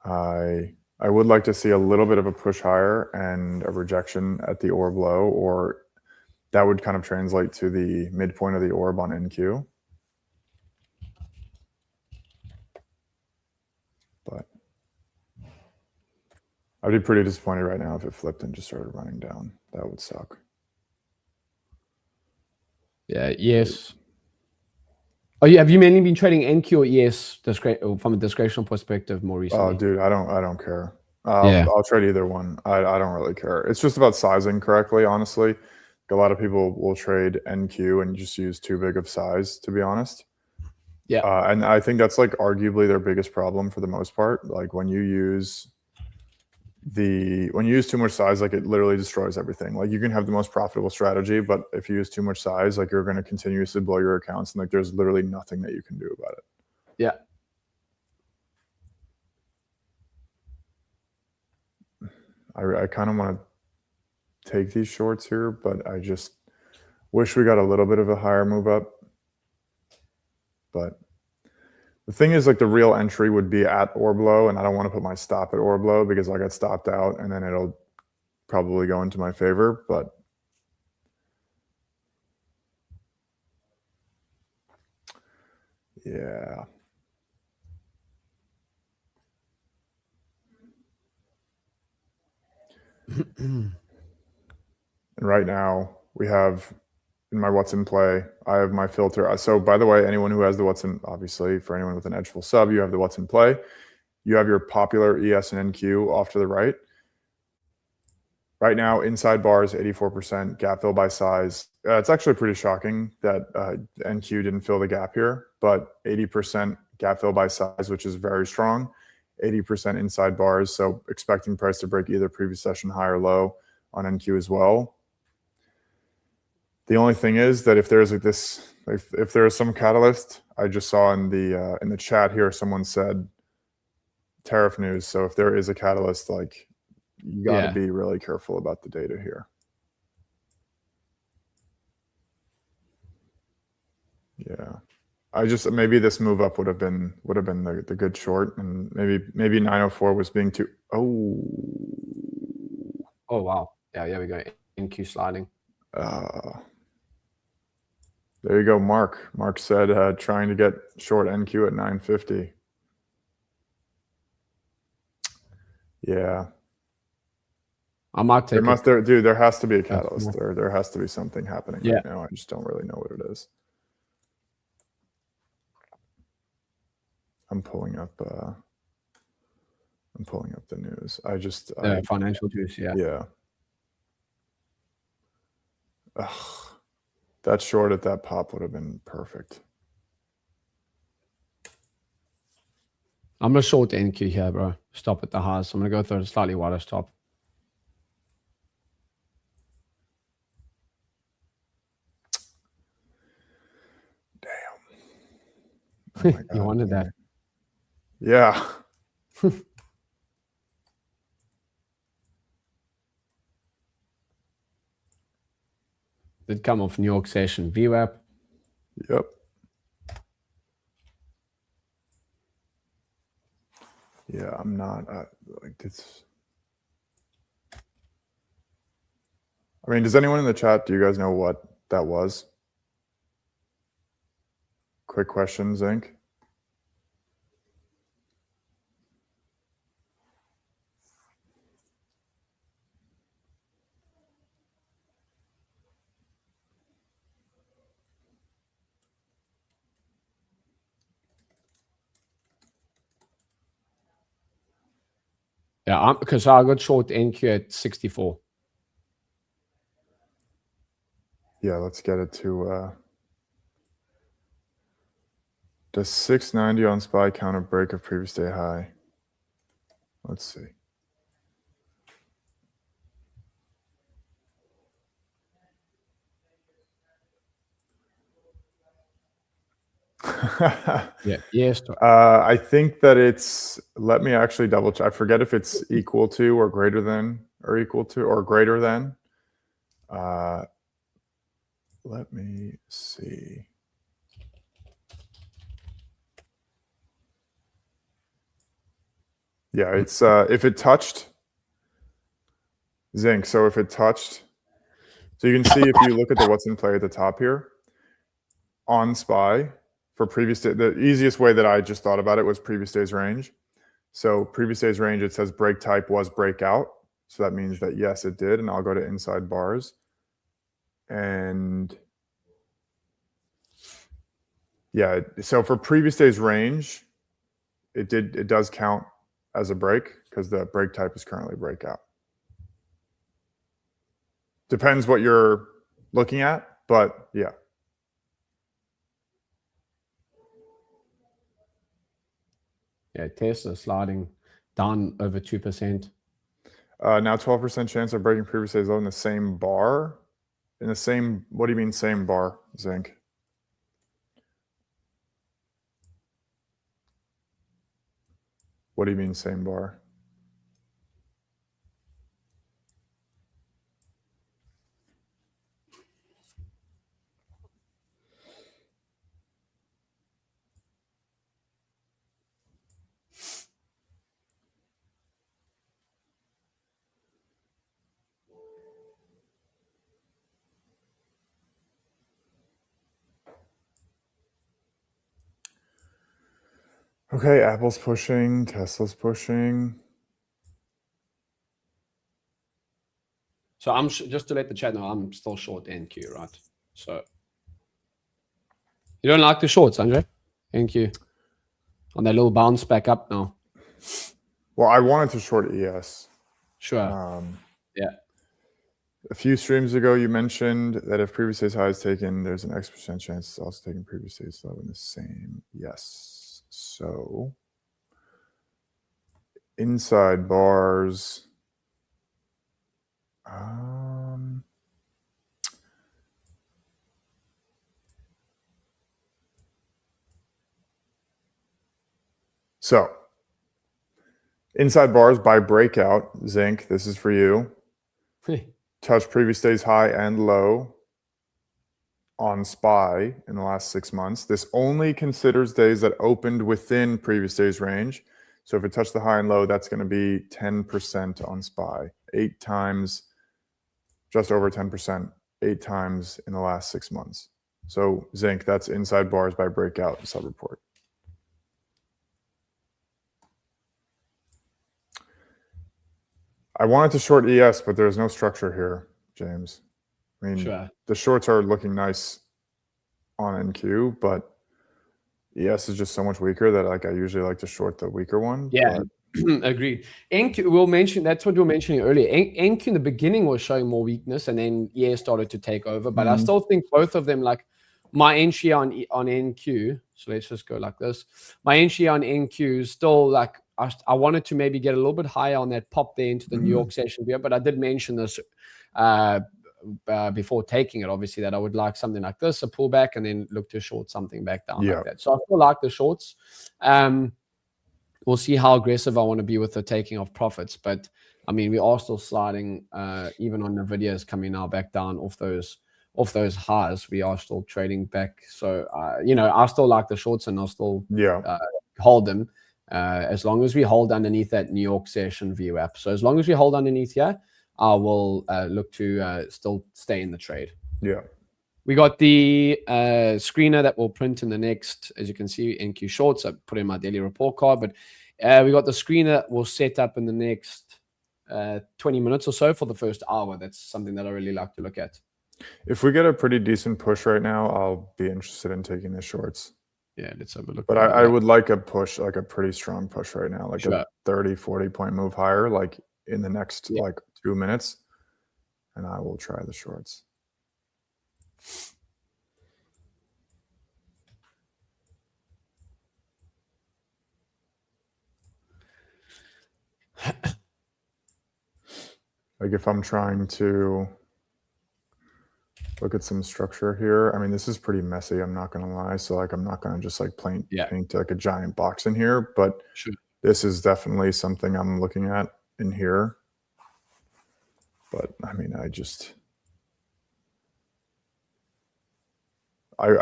Speaker 2: I would like to see a little bit of a push higher and a rejection at the orb low, or that would kind of translate to the midpoint of the orb on NQ. But I'd be pretty disappointed right now if it flipped and just started running down. That would suck.
Speaker 1: Yeah, yes. Oh, yeah. Have you mainly been trading NQ or ES from a discretional perspective more recently?
Speaker 2: Oh, dude, I don't care. I'll trade either one. I don't really care. It's just about sizing correctly, honestly. A lot of people will trade NQ and just use too big of size, to be honest.
Speaker 1: Yeah.
Speaker 2: And I think that's like arguably their biggest problem for the most part. Like when you use too much size, like it literally destroys everything. Like you can have the most profitable strategy, but if you use too much size, like you're going to continuously blow your accounts, and like there's literally nothing that you can do about it.
Speaker 1: Yeah.
Speaker 2: I kind of want to take these shorts here, but I just wish we got a little bit of a higher move up. But the thing is, like, the real entry would be at orb low, and I don't want to put my stop at orb low because I got stopped out, and then it'll probably go into my favor. But Yeah. And right now we have in my what's in play, I have my filter. So by the way, anyone who has the what's in, obviously for anyone with an edgeful sub, you have the what's in play. You have your popular ES and NQ off to the right. Right now, inside bars, 84%, gap fill by size. It's actually pretty shocking that NQ didn't fill the gap here, but 80% gap fill by size, which is very strong. 80% inside bars, so expecting price to break either previous session high or low on NQ as well. The only thing is that if there's like this, if there is some catalyst, I just saw in the chat here, someone said tariff news. So if there is a catalyst, like you got to be really careful about the data here. Yeah, I just maybe this move up would have been the good short, and maybe 904 was being too. Oh
Speaker 1: wow, yeah, there we go. NQ sliding.
Speaker 2: There you go, Mark. Mark said trying to get short NQ at 950. Yeah.
Speaker 1: I might take
Speaker 2: there has to be a catalyst. There has to be something happening right now. I just don't really know what it is. I'm pulling up the news.
Speaker 1: Financial juice,
Speaker 2: Yeah. Ugh. That short at that pop would have been perfect.
Speaker 1: I'm gonna short the NQ here, bro. Stop at the highs. I'm gonna go through a slightly wider stop.
Speaker 2: Damn. Oh
Speaker 1: You wanted that.
Speaker 2: Yeah.
Speaker 1: Did come off New York session VWAP.
Speaker 2: Yep. Yeah, I'm not like this. I mean, does anyone in the chat, do you guys know what that was? Quick question, Zinc.
Speaker 1: Yeah, because I got short NQ at 64.
Speaker 2: Yeah, let's get it to does 690 on SPY count a break of previous day high? Let's see.
Speaker 1: Yeah. Yes.
Speaker 2: I think that it's, let me actually double check. I forget if it's equal to or greater than or equal to or greater than. Let me see. Yeah, it's if it touched Zinc. So if it touched, so you can see if you look at the what's in play at the top here on SPY for previous day, the easiest way that I just thought about it was previous day's range. So previous day's range, it says break type was breakout. So that means that yes, it did. And I'll go to inside bars. And yeah, so for previous day's range, it does count as a break because the break type is currently breakout. Depends what you're looking at, but yeah.
Speaker 1: Yeah, Tesla sliding down over 2%.
Speaker 2: Now 12% chance of breaking previous day's low in the same bar. In the same, what do you mean same bar, Zinc? What do you mean same bar? Okay, Apple's pushing, Tesla's pushing.
Speaker 1: So I'm just to let the chat know, I'm still short NQ, right? So you don't like the shorts, André? NQ on that little bounce back up now.
Speaker 2: Well, I wanted to short ES.
Speaker 1: Sure. Yeah.
Speaker 2: A few streams ago, you mentioned that if previous day's high is taken, there's an X% chance it's also taking previous day's low in the same. Yes. So inside bars. So inside bars by breakout, Zinc, this is for you. Touch previous day's high and low on SPY in the last 6 months. This only considers days that opened within previous day's range. So if it touched the high and low, that's going to be 10% on SPY. 8 times, just over 10%, 8 times in the last 6 months. So Zinc, that's inside bars by breakout sub-report. I wanted to short ES, but there's no structure here, James. I mean, the shorts are looking nice on NQ, but ES is just so much weaker that like I usually like to short the weaker one.
Speaker 1: Yeah, agreed. NQ, we'll mention, that's what you were mentioning earlier. NQ in the beginning was showing more weakness, and then ES started to take over. But I still think both of them, like my entry on NQ, so let's just go like this. My entry on NQ is still like, I wanted to maybe get a little bit higher on that pop there into the New York session here, but I did mention this before taking it, obviously, that I would like something like this, a pullback, and then look to short something back down like that. So I still like the shorts. We'll see how aggressive I want to be with the taking of profits. But I mean, we are still sliding, even on NVIDIA's coming now back down off those highs. We are still trading back. So, I still like the shorts, and I'll still hold them as long as we hold underneath that New York session VWAP. So as long as we hold underneath here, I will look to still stay in the trade.
Speaker 2: Yeah.
Speaker 1: We got the screener that will print in the next, as you can see, NQ shorts. I put in my daily report card, but we got the screener that will set up in the next 20 minutes or so for the first hour. That's something that I really like to look at.
Speaker 2: If we get a pretty decent push right now, I'll be interested in taking the shorts.
Speaker 1: Yeah, let's have a look.
Speaker 2: But I would like a push, like a pretty strong push right now, like a 30, 40 point move higher, like in the next like 2 minutes, and I will try the shorts. Like if I'm trying to look at some structure here, I mean, this is pretty messy, I'm not going to lie. So like, I'm not going to just like paint like a giant box in here, but this is definitely something I'm looking at in here. But I mean, I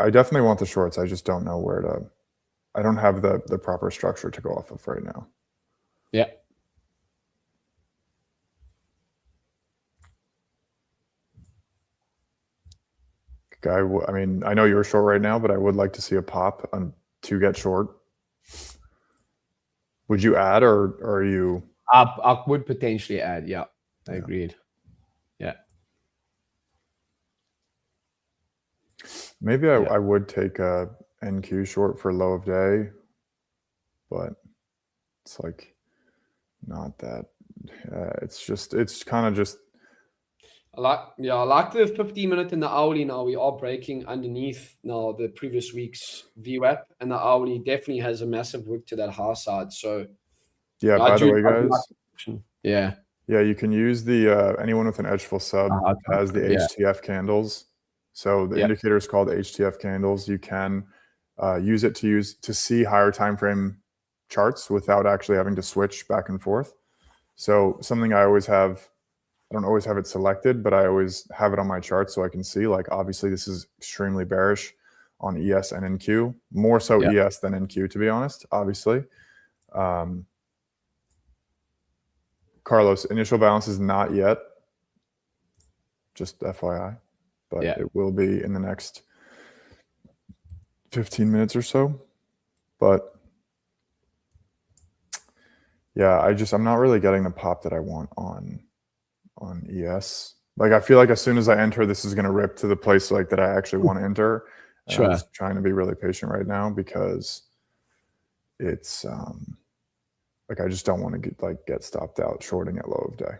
Speaker 2: definitely want the shorts. I just don't know where to, I don't have the proper structure to go off of right now.
Speaker 1: Yeah.
Speaker 2: I mean, I know you're short right now, but I would like to see a pop to get short. Would you add, or are you?
Speaker 1: I would potentially add. Yeah, I agreed. Yeah.
Speaker 2: Maybe I would take a NQ short for low of day, but it's like not that. It's kind of just.
Speaker 1: I like the 15-minute and the hourly. Now we are breaking underneath now the previous week's VWAP, and the hourly definitely has a massive wick to that high side. So
Speaker 2: yeah, by the way, guys,
Speaker 1: yeah,
Speaker 2: you can use the anyone with an edgeful sub has the HTF candles. So the indicator is called HTF candles. You can use it to see higher time frame charts without actually having to switch back and forth. So something I always have. I don't always have it selected, but I always have it on my chart so I can see, like, obviously this is extremely bearish on ES and NQ, more so ES than NQ, to be honest, obviously. Carlos, initial balance is not yet, just FYI, but it will be in the next 15 minutes or so. But Yeah, I'm not really getting the pop that I want on ES. Like, I feel like as soon as I enter, this is going to rip to the place like that I actually want to enter. And I'm
Speaker 1: Sure.
Speaker 2: just trying to be really patient right now because it's like I just don't want to get stopped out shorting at low of day.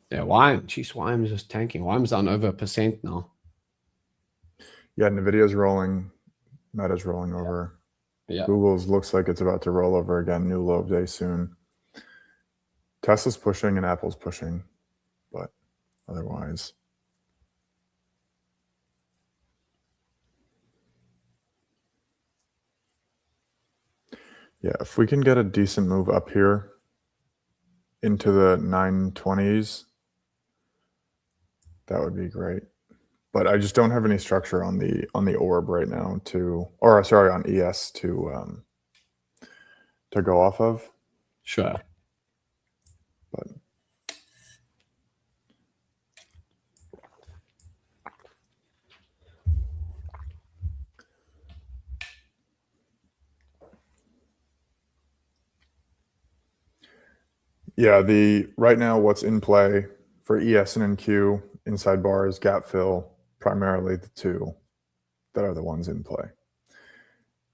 Speaker 1: Yeah, YM. Jeez, YM is just tanking. YM's down over 1% now.
Speaker 2: Yeah, NVIDIA's rolling. Meta's rolling over.
Speaker 1: Yeah.
Speaker 2: Google's looks like it's about to roll over again. New low of day soon. Tesla's pushing and Apple's pushing, but otherwise. Yeah, if we can get a decent move up here into the 920s, that would be great. But I just don't have any structure on the orb right now on ES to go off of.
Speaker 1: Sure.
Speaker 2: But yeah, right now what's in play for ES and NQ inside bars, gap fill, primarily the two that are the ones in play.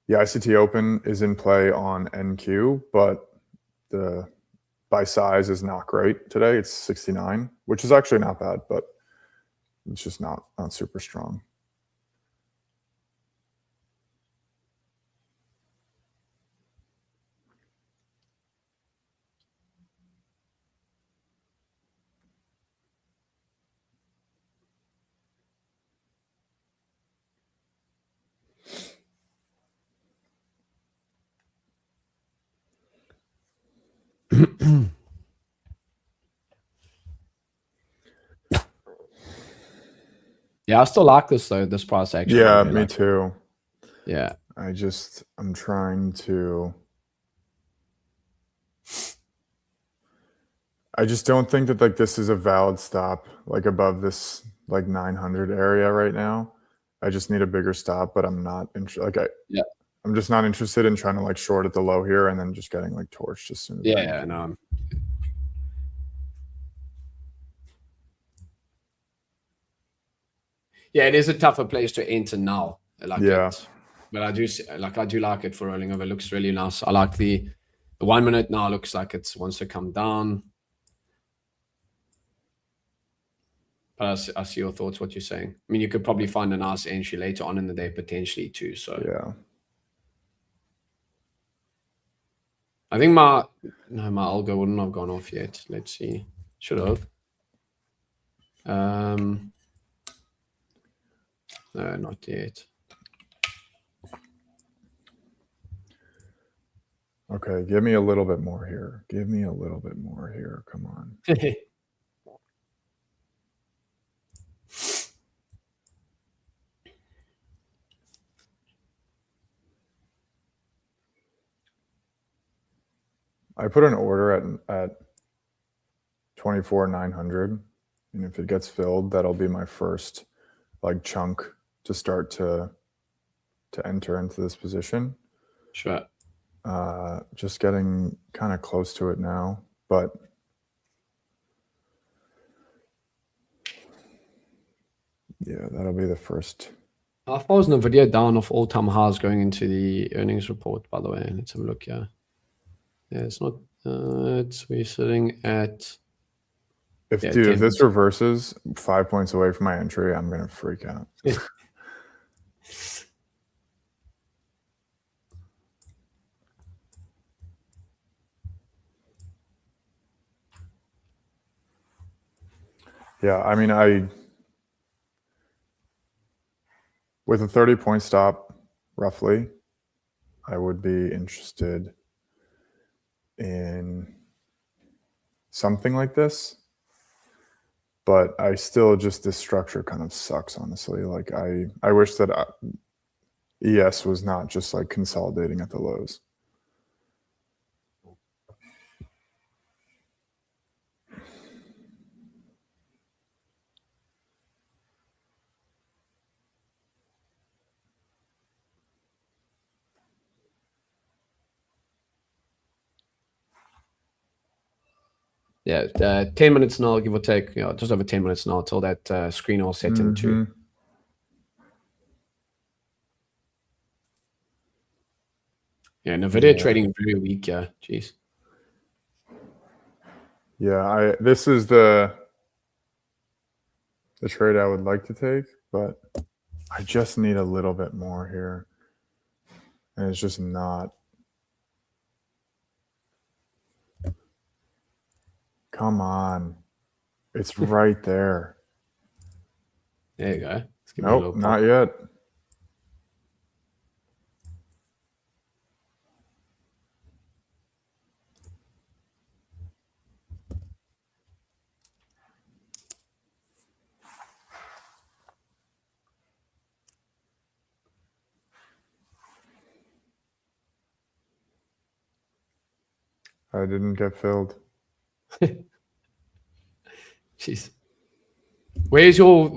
Speaker 2: The ICT Open is in play on NQ, but the by size is not great today. It's 69, which is actually not bad, but it's just not super strong.
Speaker 1: Yeah, I still like this though, this price action.
Speaker 2: Yeah, me too.
Speaker 1: Yeah.
Speaker 2: I'm trying to. I just don't think that like this is a valid stop like above this like 900 area right now. I just need a bigger stop, but I'm not I'm just not interested in trying to like short at the low here and then just getting like torched as soon as
Speaker 1: Yeah, no. Yeah, it is a tougher place to enter now. But I do like it for rolling over. It looks really nice. I like the 1 minute now. Looks like it wants to come down. But I see your thoughts. What you're saying. I mean, you could probably find a nice entry later on in the day potentially too. So
Speaker 2: yeah.
Speaker 1: I think my algo wouldn't have gone off yet. Let's see. Should have. No, not yet.
Speaker 2: Okay, give me a little bit more here. Give me a little bit more here. Come on. I put an order at 24,900, and if it gets filled, that'll be my first like chunk to start to enter into this position.
Speaker 1: Sure.
Speaker 2: Just getting kind of close to it now, but yeah, that'll be the first.
Speaker 1: How far is NVDA down off all-time highs going into the earnings report, by the way? Let's have a look here. Yeah, it's not, we're sitting at...
Speaker 2: If this reverses 5 points away from my entry, I'm going to freak out. Yeah, I mean, with a 30-point stop, roughly, I would be interested in something like this. But I still just, this structure kind of sucks, honestly. Like I wish that ES was not just like consolidating at the lows.
Speaker 1: Yeah, 10 minutes now, give or take. Just over 10 minutes now till that screen all set into. Yeah, NVDA trading very weak. Yeah, jeez.
Speaker 2: Yeah, this is the trade I would like to take, but I just need a little bit more here, and it's just not. Come on, it's right there.
Speaker 1: There you go. Let's give
Speaker 2: Nope, not yet. I didn't get filled.
Speaker 1: Jeez. Where's your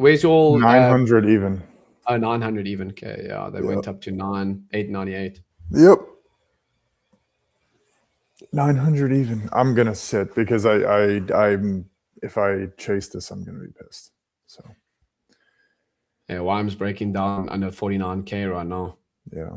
Speaker 2: 900 even?
Speaker 1: Oh, 900 even. Okay, yeah, they went up to 898.
Speaker 2: Yep. 900 even. I'm gonna sit because I'm if I chase this, I'm gonna be pissed. So
Speaker 1: yeah, Wime's breaking down under 49K right now.
Speaker 2: Yeah.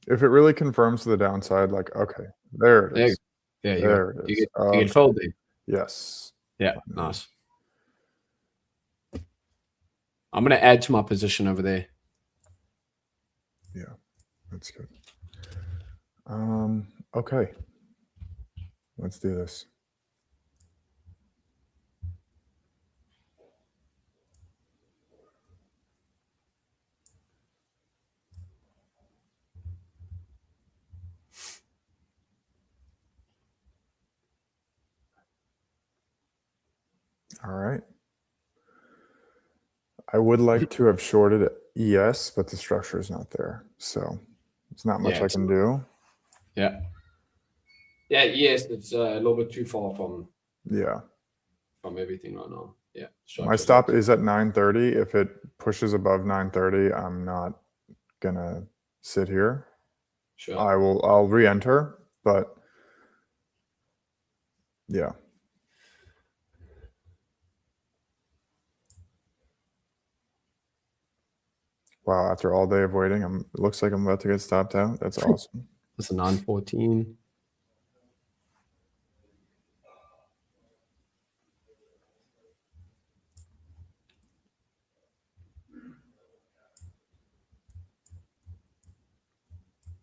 Speaker 2: If it really confirms to the downside, like, okay, there it is.
Speaker 1: Yeah,
Speaker 2: there it is.
Speaker 1: You get filled there.
Speaker 2: Yes.
Speaker 1: Yeah, nice. I'm going to add to my position over there.
Speaker 2: Yeah, that's good. Okay. Let's do this. All right. I would like to have shorted ES, but the structure is not there. So there's not much I can do.
Speaker 1: Yeah. Yeah, yes, it's a little bit too far from everything right now. Yeah.
Speaker 2: My stop is at 930. If it pushes above 930, I'm not gonna sit here.
Speaker 1: Sure.
Speaker 2: I'll re-enter, but yeah. Wow, after all day of waiting, it looks like I'm about to get stopped out. That's awesome.
Speaker 1: That's a 914.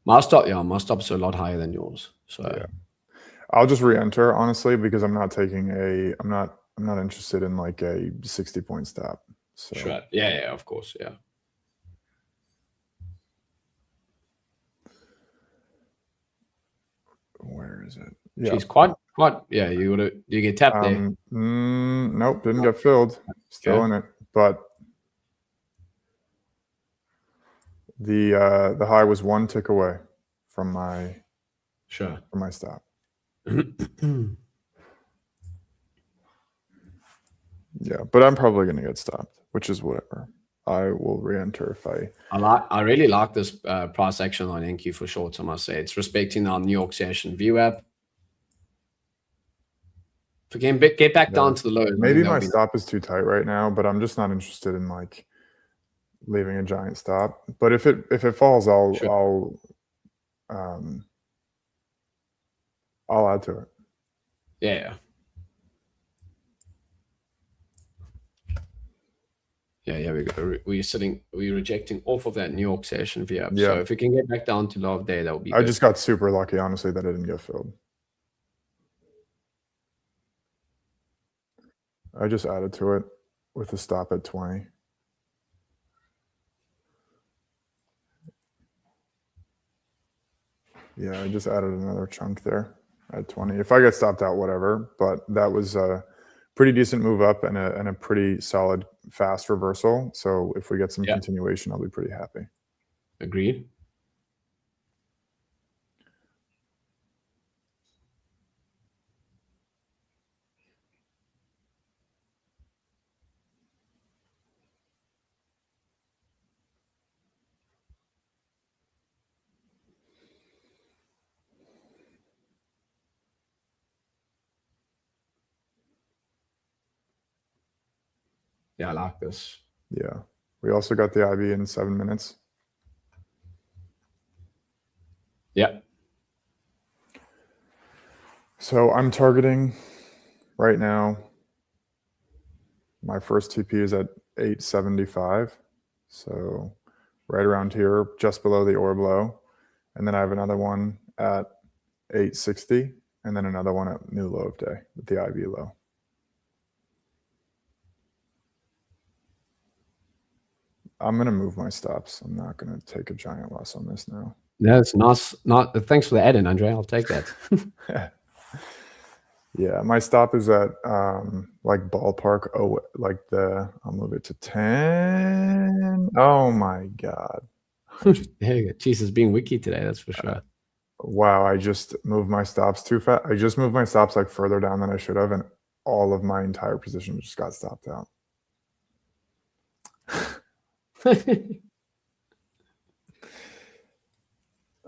Speaker 1: My stop's a lot higher than yours. So
Speaker 2: yeah. I'll just re-enter, honestly, because I'm not interested in like a 60-point stop. So
Speaker 1: sure. Yeah, of course. Yeah.
Speaker 2: Where is it?
Speaker 1: Yeah. She's quite. Yeah, you get tapped there.
Speaker 2: Nope, didn't get filled. Still in it, but the high was one tick away from my stop. Yeah, but I'm probably gonna get stopped, which is whatever. I will re-enter if
Speaker 1: I really like this price action on NQ for shorts. I must say, it's respecting our New York session view app. If we can get back down to the lows.
Speaker 2: Maybe my stop is too tight right now, but I'm just not interested in like leaving a giant stop. But if it falls, I'll add to it.
Speaker 1: Yeah. Yeah, we're rejecting off of that New York session view app.
Speaker 2: Yeah.
Speaker 1: So if we can get back down to low of day, that would be
Speaker 2: I just got super lucky, honestly, that it didn't get filled. I just added to it with a stop at 20. Yeah, I just added another chunk there at 20. If I get stopped out, whatever. But that was a pretty decent move up and a pretty solid fast reversal. So if we get some continuation, I'll be pretty happy.
Speaker 1: Agreed. Yeah, I like this.
Speaker 2: Yeah. We also got the IB in 7 minutes.
Speaker 1: Yeah.
Speaker 2: So I'm targeting right now. My first TP is at 875. So right around here, just below the orb low. And then I have another one at 860, and then another one at new low of day with the IB low. I'm going to move my stops. I'm not going to take a giant loss on this now.
Speaker 1: That's nice. Thanks for the add-in, Andre. I'll take that.
Speaker 2: Yeah, my stop is at like ballpark. Oh, like I'll move it to 10. Oh my God.
Speaker 1: Jesus, being wiki today, that's for sure.
Speaker 2: Wow, I just moved my stops too fast. I just moved my stops like further down than I should have, and all of my entire position just got stopped out.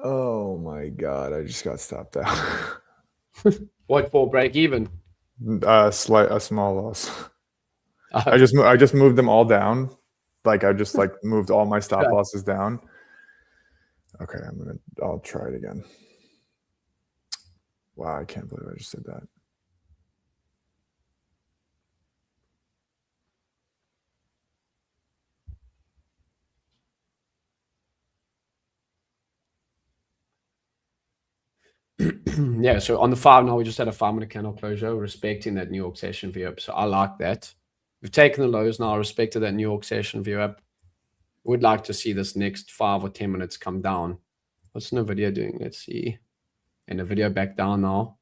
Speaker 2: Oh my God, I just got stopped out.
Speaker 1: What for break even?
Speaker 2: A small loss. I just moved them all down. Like I just like moved all my stop losses down. Okay, I'll try it again. Wow, I can't believe I just did that.
Speaker 1: Yeah, so on the 5 now, we just had a 5-minute candle closure, respecting that New York session view up. So I like that. We've taken the lows now, respected that New York session view up. Would like to see this next 5 or 10 minutes come down. What's NVDA doing? Let's see. And the video back down now.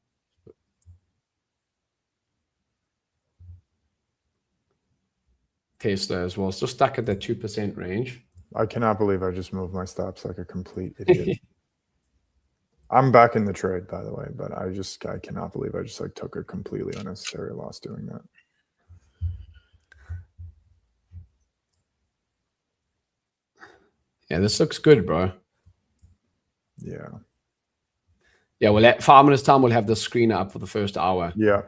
Speaker 1: Tesla as well. Still stuck at that 2% range.
Speaker 2: I cannot believe I just moved my stops like a complete idiot. I'm back in the trade, by the way, but I cannot believe I just like took a completely unnecessary loss doing that.
Speaker 1: Yeah, this looks good, bro.
Speaker 2: Yeah.
Speaker 1: Yeah, well, at 5 minutes time, we'll have the screen up for the first hour.
Speaker 2: Yeah.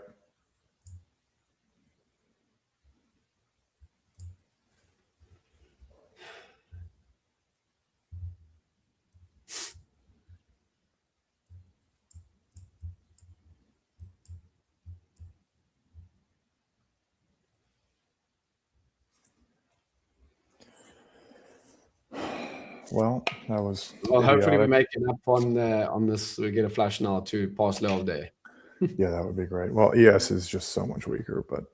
Speaker 2: Well, that was.
Speaker 1: Well, hopefully we make it up on this. We get a flash now to pass level day.
Speaker 2: Yeah, that would be great. Well, ES is just so much weaker, but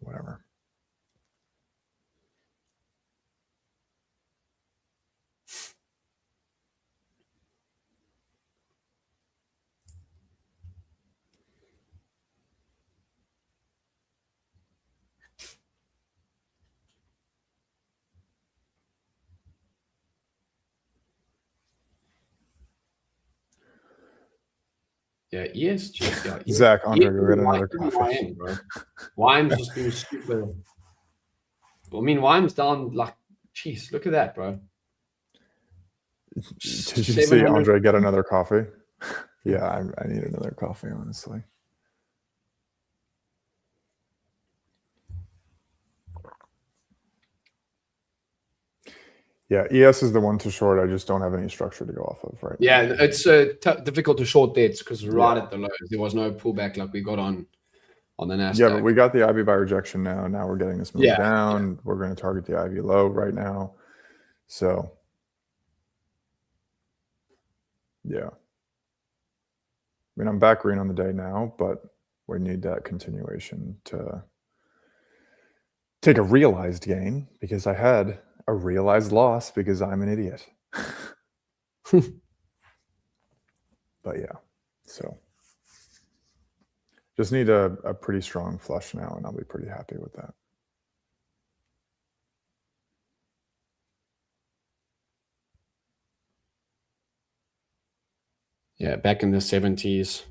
Speaker 2: whatever.
Speaker 1: Yeah, ESG. Yeah,
Speaker 2: Zach, Andre, go get another coffee.
Speaker 1: Bro. Wime's just been super. I mean, Wime's down like, jeez, look at that, bro.
Speaker 2: Did you see Andre get another coffee? Yeah, I need another coffee, honestly. Yeah, ES is the one to short. I just don't have any structure to go off of right now.
Speaker 1: Yeah, it's difficult to short debts because right at the lows, there was no pullback like we got on the Nasdaq.
Speaker 2: Yeah, but we got the IB by rejection now. Now we're getting this move down. Yeah. We're going to target the IB low right now. So, yeah. I mean, I'm back green on the day now, but we need that continuation to take a realized gain because I had a realized loss because I'm an idiot. But yeah, so just need a pretty strong flush now and I'll be pretty happy with that.
Speaker 1: Yeah, back in the 70s.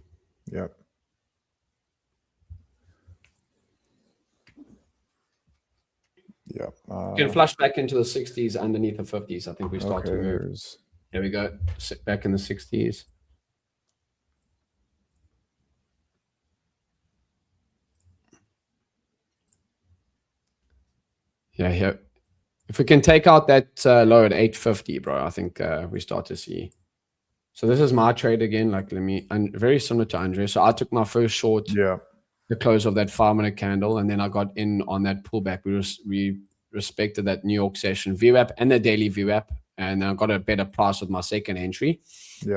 Speaker 2: Yep. Yep.
Speaker 1: You can flush back into the 60s underneath the 50s. I think we start to move. There we go. Sit back in the 60s. Yeah. If we can take out that low at 850, bro, I think we start to see. So this is my trade again. Like, very similar to André. So I took my first short, the close of that 5-minute candle, and then I got in on that pullback. We respected that New York session VWAP and the daily VWAP, and I got a better price with my second entry.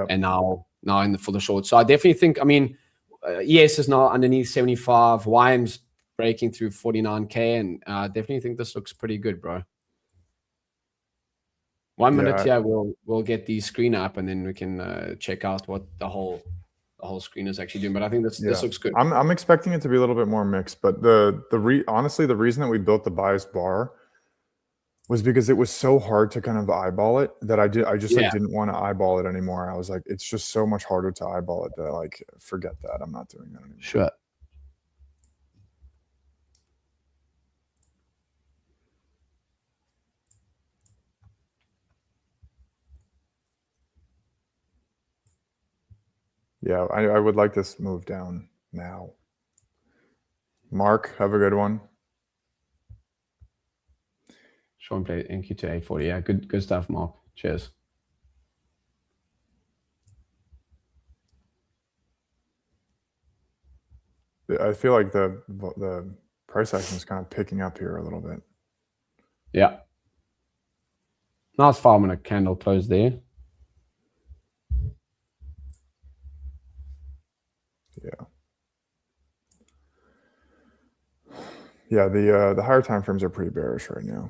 Speaker 1: And now for the short. So I definitely think, I mean, ES is now underneath 75. YM's breaking through 49K, and I definitely think this looks pretty good, bro. 1 minute here, we'll get the screen up, and then we can check out what the whole screen is actually doing. But I think this looks good.
Speaker 2: I'm expecting it to be a little bit more mixed, but honestly, the reason that we built the bias bar was because it was so hard to kind of eyeball it that I just like didn't want to eyeball it anymore. I was like, it's just so much harder to eyeball it that like, forget that. I'm not doing that anymore.
Speaker 1: Sure.
Speaker 2: Yeah, I would like this move down now. Mark, have a good one.
Speaker 1: Sean played NQ to 840. Yeah, good stuff, Mark. Cheers.
Speaker 2: I feel like the price action is kind of picking up here a little bit.
Speaker 1: Yeah. Nice 5-minute candle close there.
Speaker 2: Yeah, the higher time frames are pretty bearish right now.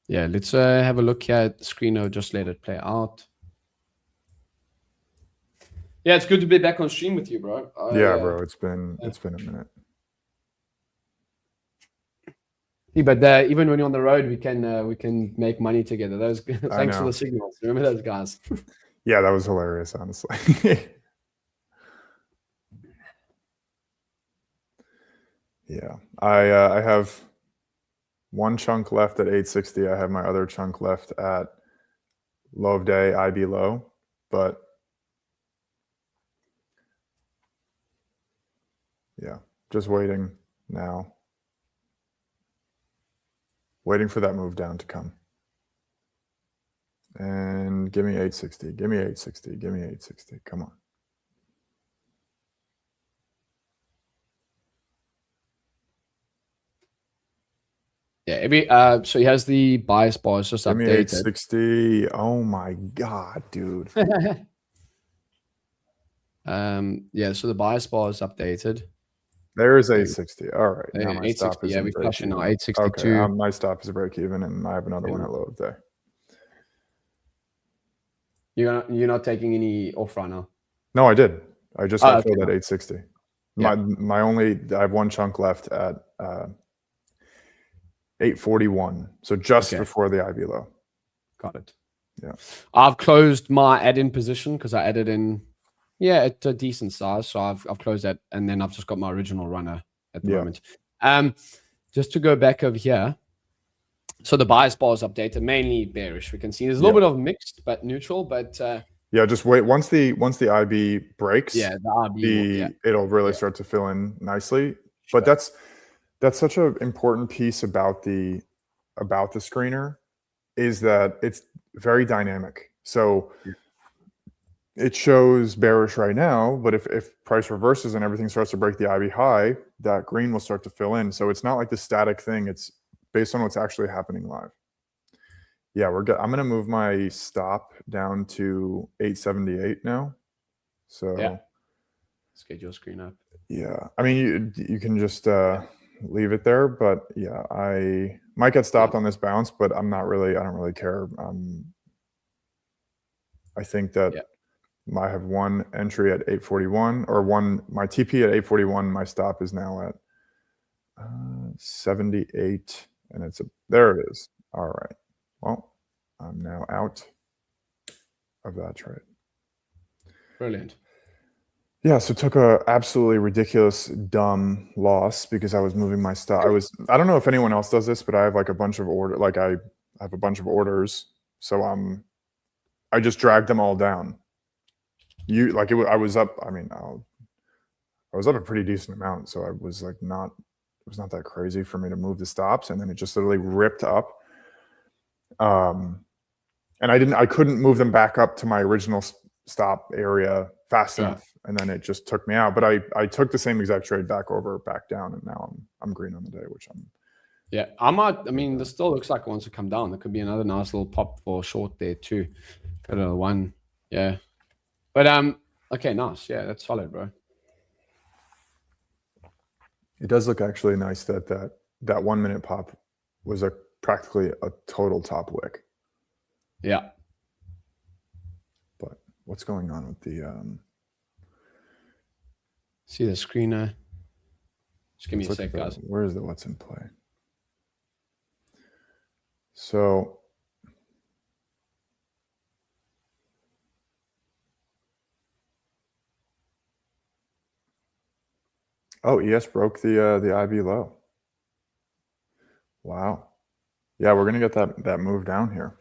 Speaker 1: Yeah, let's have a look here at the screen. I'll just let it play out. Yeah, it's good to be back on stream with you, bro.
Speaker 2: Bro, it's been a minute.
Speaker 1: Yeah, but even when you're on the road, we can make money together. Thanks for the signals. Remember those guys?
Speaker 2: Yeah, that was hilarious, honestly. Yeah, I have one chunk left at 860. I have my other chunk left at low of day, IB low, but yeah, just waiting now. Waiting for that move down to come. And give me 860, give me 860, give me 860. Come on.
Speaker 1: Yeah, so he has the bias bars just
Speaker 2: give me
Speaker 1: updated.
Speaker 2: 860. Oh my god, dude.
Speaker 1: Yeah, so the bias bar is updated.
Speaker 2: There is 860. All right. Now my
Speaker 1: 860,
Speaker 2: stop is
Speaker 1: we flush now
Speaker 2: 862.
Speaker 1: 862.
Speaker 2: Okay, my stop is a break even, and I have another one at low of day.
Speaker 1: You're not taking any off right now?
Speaker 2: No, I did. I just got filled at 860.
Speaker 1: Yeah.
Speaker 2: I have one chunk left at 841. So just before the IB low.
Speaker 1: Got it.
Speaker 2: Yeah.
Speaker 1: I've closed my add-in position because I added in, at a decent size. So I've closed that, and then I've just got my original runner at the moment. Just to go back over here. So the bias bar is updated, mainly bearish. We can see there's a little bit of mixed, but neutral. But
Speaker 2: yeah, just wait. Once the IB breaks,
Speaker 1: the IB
Speaker 2: it'll really start to fill in nicely. But that's such an important piece about the screener, is that it's very dynamic. So it shows bearish right now, but if price reverses and everything starts to break the IB high, that green will start to fill in. So it's not like the static thing. It's based on what's actually happening live. Yeah, we're good. I'm going to move my stop down to 878 now. So
Speaker 1: let's get your screen up.
Speaker 2: Yeah, I mean, you can just leave it there, but yeah, I might get stopped on this bounce, but I don't really care. I think that I have one entry at 841, or my TP at 841. My stop is now at 78, and there it is. All right. Well, I'm now out of that trade.
Speaker 1: Brilliant.
Speaker 2: Yeah, so took a absolutely ridiculous, dumb loss because I was moving my stop. I don't know if anyone else does this, but I have like a bunch of I have a bunch of orders. So I just dragged them all down. I was up, I mean, I was up a pretty decent amount. So I was like not was not that crazy for me to move the stops, and then it just literally ripped up. And I couldn't move them back up to my original stop area fast enough, and then it just took me out. But I took the same exact trade back down, and now I'm green on the day, which I'm.
Speaker 1: Yeah, I mean, this still looks like it wants to come down. There could be another nice little pop for short there too. Got another one, yeah. But okay, nice. Yeah, that's solid, bro.
Speaker 2: It does look actually nice that 1 minute pop was practically a total top wick.
Speaker 1: Yeah.
Speaker 2: But what's going on with the
Speaker 1: see the screener? Just give me a sec, guys.
Speaker 2: Where is the what's in play? So ES broke the IB low. Wow. Yeah, we're gonna get that move down here.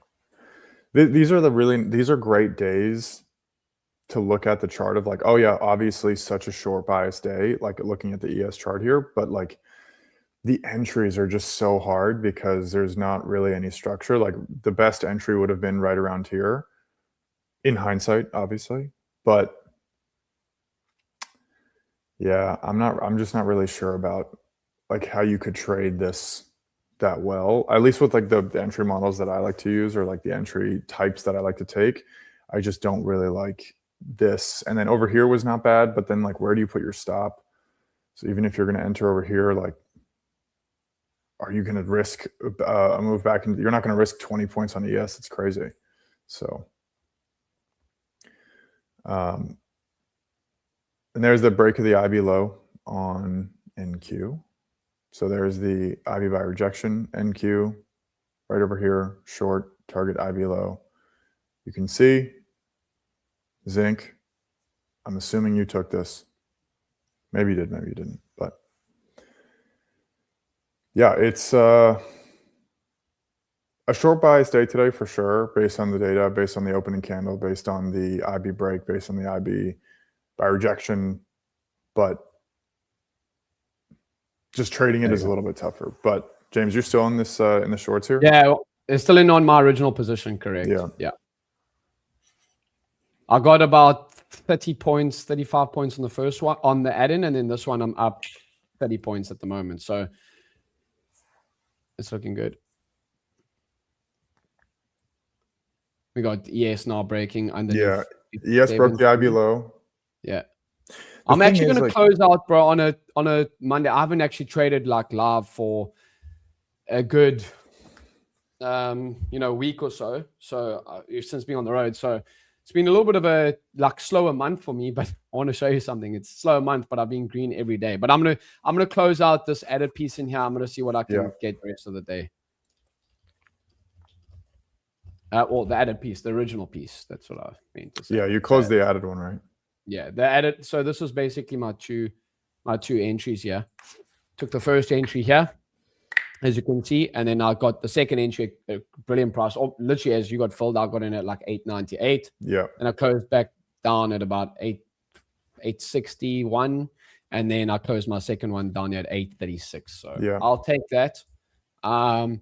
Speaker 2: These are great days to look at the chart of like, oh yeah, obviously such a short bias day, like looking at the ES chart here, but like the entries are just so hard because there's not really any structure. Like the best entry would have been right around here in hindsight, obviously, but yeah, I'm just not really sure about like how you could trade this that well, at least with like the entry models that I like to use, or like the entry types that I like to take. I just don't really like this. And then over here was not bad, but then like, where do you put your stop? So even if you're going to enter over here, like, are you going to risk a move back? And you're not going to risk 20 points on ES. It's crazy. So, and there's the break of the IB low on NQ. So there's the IB by rejection, NQ, right over here, short, target IB low. You can see zinc. I'm assuming you took this. Maybe you did, maybe you didn't. But yeah, it's a short bias day today for sure, based on the data, based on the opening candle, based on the IB break, based on the IB by rejection. But just trading it is a little bit tougher. But James, you're still in this in the shorts here?
Speaker 1: Yeah, it's still in on my original position, correct? Yeah. I got about 30 points, 35 points on the first one on the add-in, and then this one I'm up 30 points at the moment. So it's looking good. We got ES now breaking underneath.
Speaker 2: Yeah, ES broke the IB low.
Speaker 1: Yeah. I'm actually going to close out, bro, on a Monday. I haven't actually traded like live for a good, week or so. So since being on the road, so it's been a little bit of a like slower month for me. But I want to show you something. It's a slower month, but I've been green every day. But I'm gonna close out this added piece in here. I'm gonna see what I can get the rest of the day. Well, the added piece, the original piece. That's what I mean to say.
Speaker 2: Yeah, you closed the added one, right?
Speaker 1: Yeah, the added. So this was basically my two entries here. Took the first entry here, as you can see, and then I got the second entry, a brilliant price. Oh, literally, as you got filled, I got in at like 898.
Speaker 2: Yeah,
Speaker 1: and I closed back down at about 861, and then I closed my second one down at 836. So yeah, I'll take that. And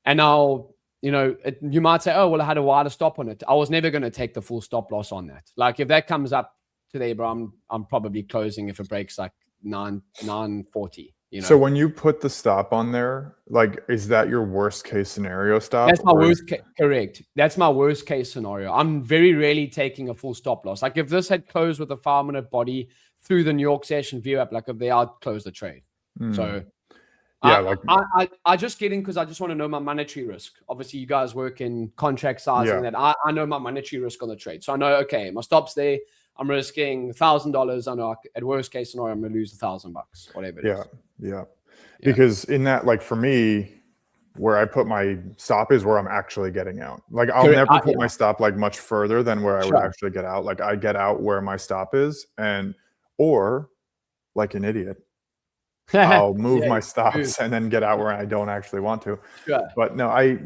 Speaker 1: I'll. You might say, oh, well, I had a wider stop on it. I was never going to take the full stop loss on that. Like if that comes up today, bro, I'm probably closing if it breaks like 940.
Speaker 2: So when you put the stop on there, like, is that your worst case scenario stop?
Speaker 1: That's my worst case. Correct. That's my worst case scenario. I'm very rarely taking a full stop loss. Like if this had closed with a 5-minute body through the New York session view up, like if they are close the trade. So yeah, I just get in because I just want to know my monetary risk. Obviously, you guys work in contract sizing that I know my monetary risk on the trade. So I know, okay, my stop's there. I'm risking $1,000. I know at worst case scenario, I'm going to lose $1,000, whatever it is.
Speaker 2: Yeah. Because in that, like for me, where I put my stop is where I'm actually getting out. Like I'll never put my stop like much further than where I would actually get out. Like I get out where my stop is, or like an idiot, I'll move my stops and then get out where I don't actually want to. But no,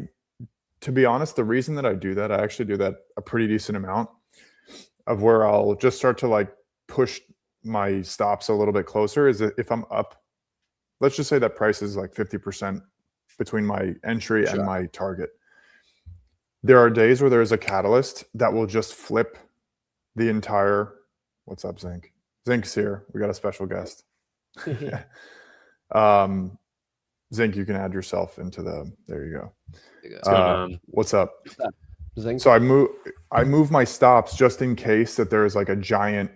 Speaker 2: to be honest, the reason that I do that, I actually do that a pretty decent amount of where I'll just start to like push my stops a little bit closer is if I'm up let's just say that price is like 50% between my entry and my target. There are days where there's a catalyst that will just flip the entire, what's up, Zinc? Zinc's here. We got a special guest. Zinc, you can add yourself into the, there you go.
Speaker 3: What's going on?
Speaker 2: What's up?
Speaker 1: Zinc.
Speaker 2: So I move my stops just in case that there's like a giant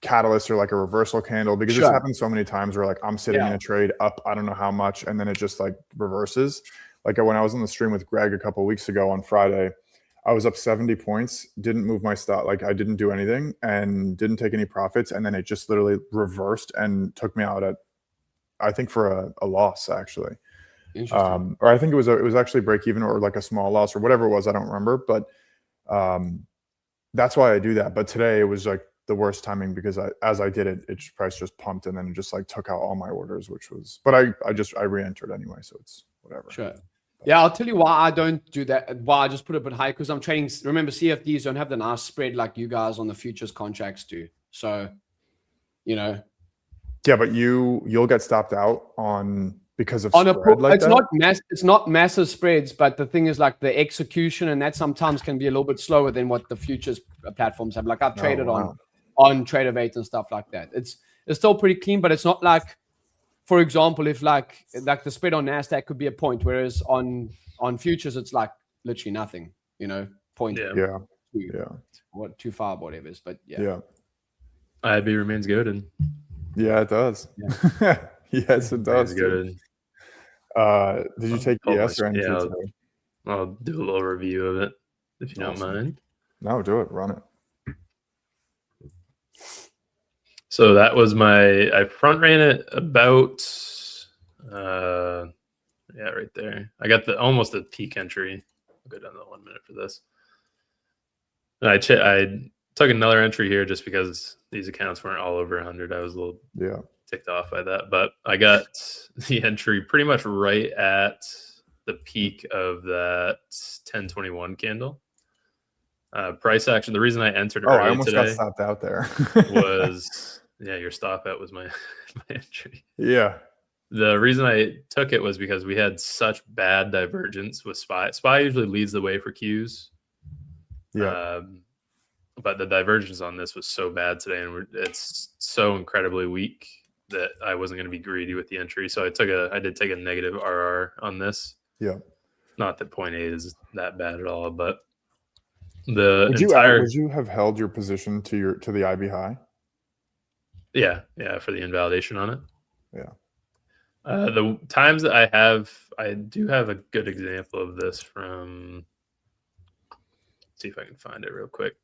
Speaker 2: catalyst or like a reversal candle, because this happens so many times where like I'm sitting in a trade up, I don't know how much, and then it just like reverses. Like when I was on the stream with Greg a couple of weeks ago on Friday, I was up 70 points, didn't move my stop, like I didn't do anything and didn't take any profits, and then it just literally reversed and took me out at, I think for a loss actually. Or I think it was actually break even or like a small loss or whatever it was, I don't remember, but that's why I do that. But today it was like the worst timing, because as I did it, price just pumped and then it just like took out all my orders, which was, but I re-entered anyway, so it's whatever.
Speaker 1: Sure. Yeah, I'll tell you why I don't do that. Why I just put it a bit high, because I'm trading. Remember, CFDs don't have the nice spread like you guys on the futures contracts do. So, you know.
Speaker 2: Yeah, but you'll get stopped out on because of
Speaker 1: on
Speaker 2: spread like
Speaker 1: it's
Speaker 2: that.
Speaker 1: It's not massive spreads, but the thing is like the execution, and that sometimes can be a little bit slower than what the futures platforms have. Like I've traded on TraderVate and stuff like that. It's still pretty clean, but it's not like, for example, if like the spread on NASDAQ could be a point, whereas on futures it's like literally nothing, you know, point.
Speaker 2: Yeah.
Speaker 1: What 2.5 whatever it is, but
Speaker 3: IB remains good, and
Speaker 2: it does.
Speaker 1: Yeah.
Speaker 2: Yes, it does.
Speaker 3: Good.
Speaker 2: Did you take ES or anything?
Speaker 3: I'll do a little review of it if you don't mind.
Speaker 2: No, do it. Run it.
Speaker 3: So that was I front ran it about, right there. I got almost the peak entry. I'll go down to 1 minute for this. And I took another entry here just because these accounts weren't all over 100. I was a little ticked off by that, but I got the entry pretty much right at the peak of that 1021 candle. Price action. The reason I entered early
Speaker 2: I almost
Speaker 3: today
Speaker 2: got stopped out there
Speaker 3: was your stop out was my entry.
Speaker 2: Yeah.
Speaker 3: The reason I took it was because we had such bad divergence with SPY. SPY usually leads the way for Qs.
Speaker 2: Yeah.
Speaker 3: But the divergence on this was so bad today, and it's so incredibly weak that I wasn't going to be greedy with the entry. So I did take a negative RR on this.
Speaker 2: Yeah.
Speaker 3: Not that 0.8 is that bad at all, but
Speaker 2: would you have held your position to the IB high?
Speaker 3: Yeah, for the invalidation on it.
Speaker 2: Yeah.
Speaker 3: The times that I do have a good example of this from. Let's see if I can find it real quick.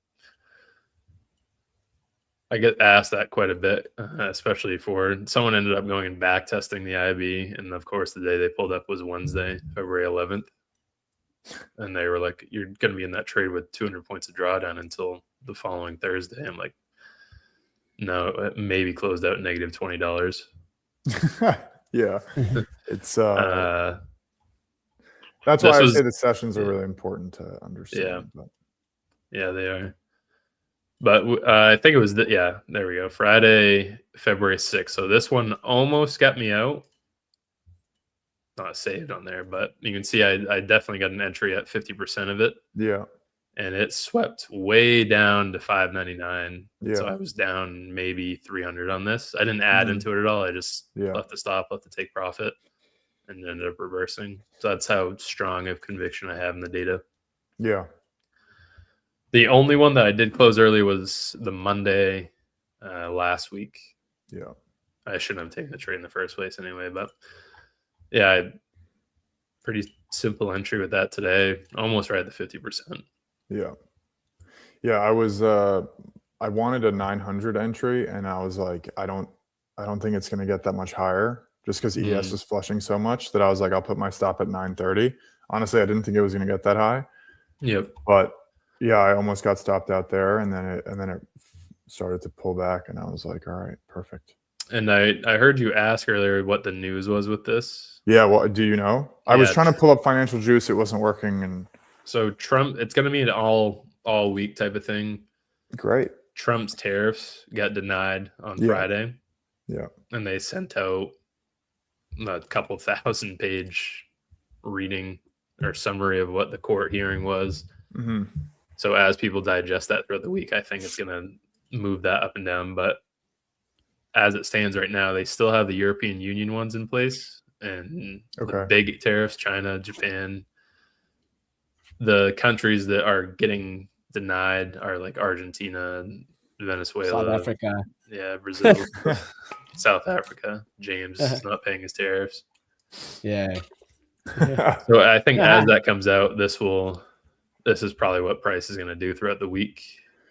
Speaker 3: I get asked that quite a bit, especially for someone ended up going and back testing the IB, and of course the day they pulled up was Wednesday, February 11th, and they were like, "You're going to be in that trade with 200 points of drawdown until the following Thursday." I'm like, "No, it maybe closed out negative $20."
Speaker 2: Yeah, it's that's why I say the sessions are really important to understand.
Speaker 3: Yeah, they are. But I think it was there we go. Friday, February 6th. So this one almost got me out. Not saved on there, but you can see I definitely got an entry at 50% of it.
Speaker 2: Yeah.
Speaker 3: And it swept way down to 599.
Speaker 2: Yeah.
Speaker 3: So I was down maybe 300 on this. I didn't add into it at all. I just left the stop, left the take profit, and ended up reversing. So that's how strong of conviction I have in the data.
Speaker 2: Yeah.
Speaker 3: The only one that I did close early was the Monday last week.
Speaker 2: Yeah.
Speaker 3: I shouldn't have taken the trade in the first place anyway, but yeah, pretty simple entry with that today. Almost right at the 50%.
Speaker 2: Yeah. Yeah, I was I wanted a 900 entry, and I was like, I don't think it's going to get that much higher, just because ES was flushing so much that I was like, I'll put my stop at 930. Honestly, I didn't think it was going to get that high.
Speaker 3: Yep.
Speaker 2: But yeah, I almost got stopped out there, and then it started to pull back, and I was like, all right, perfect.
Speaker 3: And I heard you ask earlier what the news was with this.
Speaker 2: Yeah, well, do you know? I was trying to pull up Financial Juice, it wasn't working, and
Speaker 3: so Trump, it's going to be an all week type of thing.
Speaker 2: Great.
Speaker 3: Trump's tariffs got denied on Friday.
Speaker 2: Yeah.
Speaker 3: And they sent out a couple 1,000-page reading or summary of what the court hearing was.
Speaker 2: Mm-hmm.
Speaker 3: So as people digest that throughout the week, I think it's going to move that up and down. But as it stands right now, they still have the European Union ones in place, and the big tariffs, China, Japan. The countries that are getting denied are like Argentina, Venezuela,
Speaker 1: South Africa.
Speaker 3: Yeah, Brazil, South Africa. James is not paying his tariffs.
Speaker 1: Yeah.
Speaker 3: So I think as that comes out, this is probably what price is going to do throughout the week.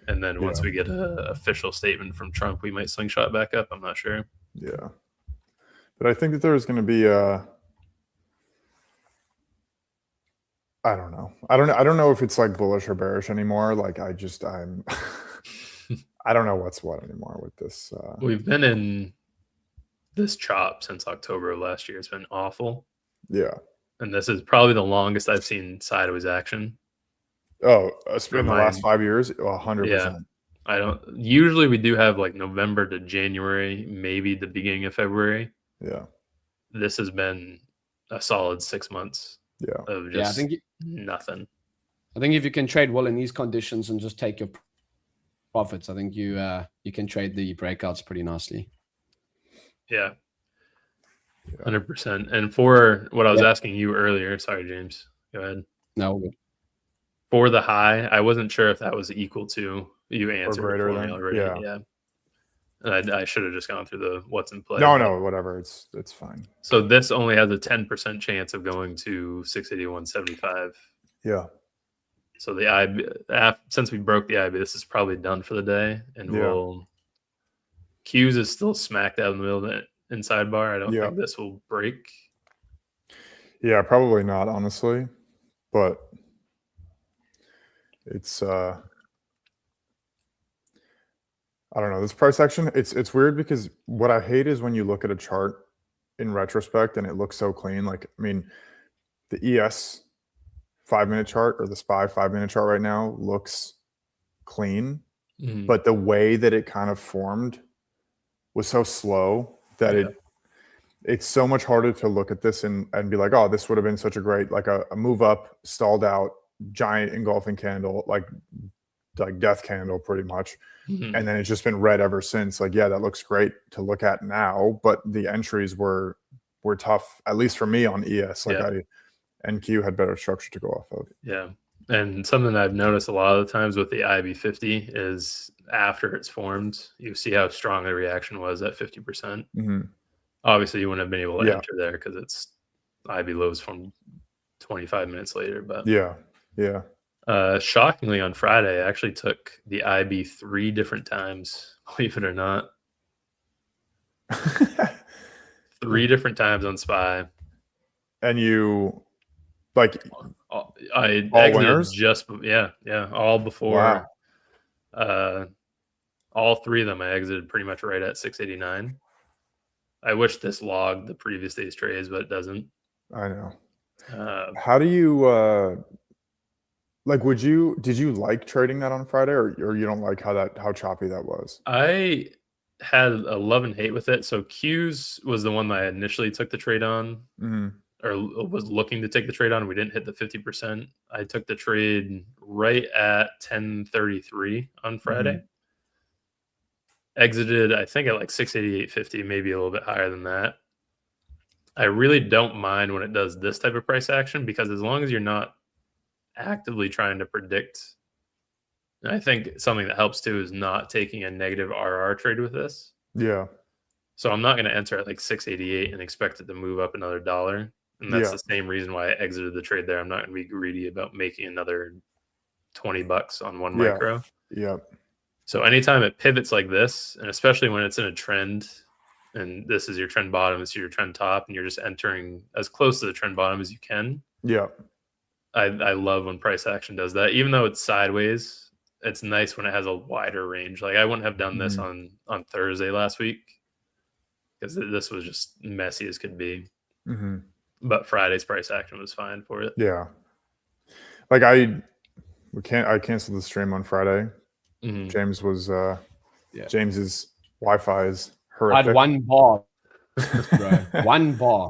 Speaker 3: And then once we get an official statement from Trump, we might slingshot back up. I'm not sure.
Speaker 2: Yeah. But I think that there's going to be I don't know. I don't know if it's like bullish or bearish anymore. Like I'm I don't know what's what anymore with this.
Speaker 3: We've been in this chop since October of last year. It's been awful.
Speaker 2: Yeah.
Speaker 3: And this is probably the longest I've seen sideways action.
Speaker 2: Oh, in the last 5 years? 100%.
Speaker 3: Yeah. Usually we do have like November to January, maybe the beginning of February.
Speaker 2: Yeah.
Speaker 3: This has been a solid 6 months.
Speaker 2: Yeah.
Speaker 3: Of just
Speaker 1: I think
Speaker 3: nothing.
Speaker 1: I think if you can trade well in these conditions and just take your profits, I think you can trade the breakouts pretty nicely.
Speaker 3: Yeah. 100%. And for what I was asking you earlier, sorry, James, go ahead.
Speaker 1: No.
Speaker 3: For the high, I wasn't sure if that was equal to, you answered it for me already. Yeah. And I should have just gone through the what's in play.
Speaker 2: No, whatever. It's fine.
Speaker 3: So this only has a 10% chance of going to 681.75.
Speaker 2: Yeah.
Speaker 3: So the IB, since we broke the IB, this is probably done for the day. And Q's is still smacked out in the middle of the inside bar. I don't think this will break.
Speaker 2: Yeah, probably not, honestly. But it's I don't know, this price action, it's weird because what I hate is when you look at a chart in retrospect and it looks so clean. Like, I mean, the ES 5-minute chart or the SPY 5-minute chart right now looks clean, but the way that it kind of formed was so slow that it's so much harder to look at this and be like, oh, this would have been such a great, like a move up, stalled out, giant engulfing candle, like death candle pretty much. And then it's just been red ever since. Like, yeah, that looks great to look at now, but the entries were tough, at least for me on ES. Like NQ had better structure to go off of.
Speaker 3: Yeah. And something I've noticed a lot of the times with the IB50 is after it's formed, you see how strong the reaction was at 50%. Obviously, you wouldn't have been able to enter there because it's IB lows from 25 minutes later. But shockingly, on Friday, I actually took the IB 3 different times, believe it or not. 3 different times on SPY.
Speaker 2: And you, like,
Speaker 3: I
Speaker 2: all
Speaker 3: exited
Speaker 2: winners?
Speaker 3: just, all before.
Speaker 2: Wow.
Speaker 3: All 3 of them, I exited pretty much right at 689. I wish this logged the previous day's trades, but it doesn't.
Speaker 2: I know. How do you, like, did you like trading that on Friday, or you don't like how choppy that was?
Speaker 3: I had a love and hate with it. So Q's was the one that I initially took the trade on, or was looking to take the trade on. We didn't hit the 50%. I took the trade right at 10:33 on Friday. Exited, I think, at like 688.50, maybe a little bit higher than that. I really don't mind when it does this type of price action, because as long as you're not actively trying to predict, and I think something that helps too is not taking a negative RR trade with this.
Speaker 2: Yeah.
Speaker 3: So I'm not going to enter at like 688 and expect it to move up another $1. And that's the same reason why I exited the trade there. I'm not going to be greedy about making another $20 on one micro.
Speaker 2: Yeah.
Speaker 3: So anytime it pivots like this, and especially when it's in a trend, and this is your trend bottom, this is your trend top, and you're just entering as close to the trend bottom as you can.
Speaker 2: Yeah.
Speaker 3: I love when price action does that. Even though it's sideways, it's nice when it has a wider range. Like, I wouldn't have done this on Thursday last week because this was just messy as could be. But Friday's price action was fine for it.
Speaker 2: Yeah. Like, I canceled the stream on Friday. James was James's Wi-Fi is horrific.
Speaker 1: I had 1 bar Bro. One bar.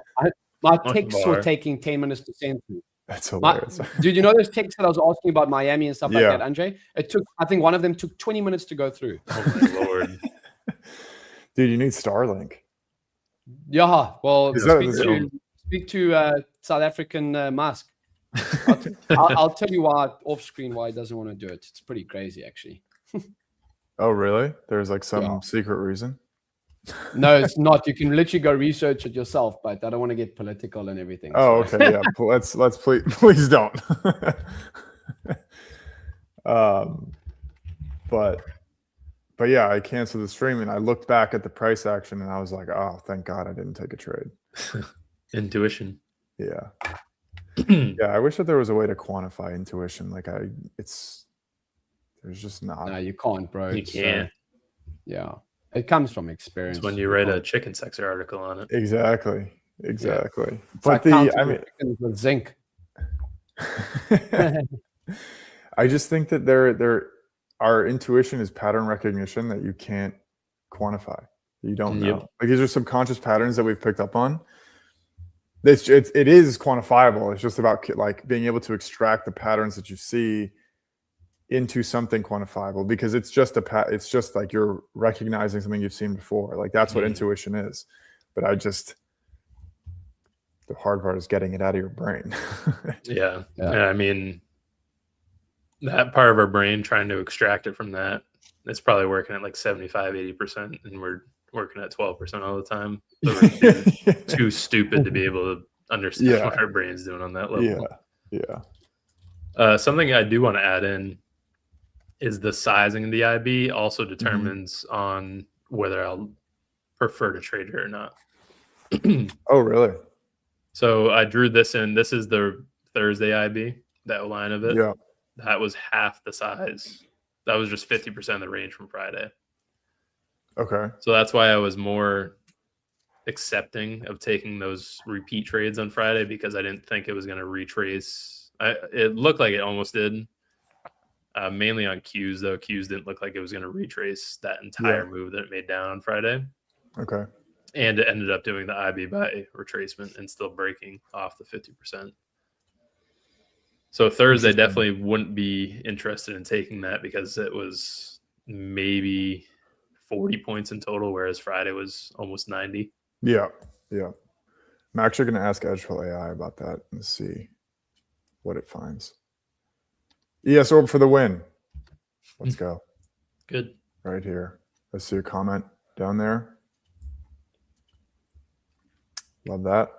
Speaker 1: My
Speaker 3: One
Speaker 1: texts
Speaker 3: bar.
Speaker 1: were taking 10 minutes to send through.
Speaker 2: That's hilarious.
Speaker 1: Dude, you know those texts that I was asking about Miami and stuff like
Speaker 2: Yeah.
Speaker 1: that, André? It took, I think one of them took 20 minutes to go through.
Speaker 3: Oh my lord.
Speaker 2: Dude, you need Starlink.
Speaker 1: Yeah, well,
Speaker 2: Is that-
Speaker 1: speak to South African Musk. I'll tell you why off screen why he doesn't want to do it. It's pretty crazy, actually.
Speaker 2: Oh, really? There's like some secret reason?
Speaker 1: No, it's not. You can literally go research it yourself, but I don't want to get political and everything.
Speaker 2: Oh,
Speaker 1: so.
Speaker 2: okay. Yeah. Let's please don't. But yeah, I canceled the stream and I looked back at the price action and I was like, oh, thank God I didn't take a trade.
Speaker 3: Intuition.
Speaker 2: Yeah. Yeah. I wish that there was a way to quantify intuition. Like there's just not.
Speaker 1: No, you can't, bro.
Speaker 3: You can't.
Speaker 1: Yeah. It comes from experience.
Speaker 3: It's when you write a chicken sexer article on it.
Speaker 2: Exactly.
Speaker 1: Yeah.
Speaker 2: But
Speaker 1: with zinc.
Speaker 2: I just think that our intuition is pattern recognition that you can't quantify. You don't know. Like these are subconscious patterns that we've picked up on. It is quantifiable. It's just about like being able to extract the patterns that you see into something quantifiable, because it's just like you're recognizing something you've seen before. Like that's what intuition is. But the hard part is getting it out of your brain.
Speaker 3: Yeah. And I mean, that part of our brain trying to extract it from that, it's probably working at like 75, 80%, and we're working at 12% all the time. So we're too stupid to be able to understand what our brain's doing on that level.
Speaker 2: Yeah.
Speaker 3: Something I do want to add in is the sizing of the IB also determines on whether I'll prefer to trade it or not.
Speaker 2: Oh, really?
Speaker 3: So I drew this in. This is the Thursday IB, that line of it.
Speaker 2: Yeah.
Speaker 3: That was half the size. That was just 50% of the range from Friday.
Speaker 2: Okay.
Speaker 3: So that's why I was more accepting of taking those repeat trades on Friday, because I didn't think it was going to retrace. It looked like it almost did. Mainly on Qs, though. Qs didn't look like it was going to retrace that entire move that it made down on Friday.
Speaker 2: Okay.
Speaker 3: And it ended up doing the IB by retracement and still breaking off the 50%. So Thursday definitely wouldn't be interested in taking that, because it was maybe 40 points in total, whereas Friday was almost 90.
Speaker 2: Yeah. Yeah. I'm actually going to ask edgeful AI about that and see what it finds. ES Orb for the win. Let's go.
Speaker 3: Good.
Speaker 2: Right here. Let's see a comment down there. Love that.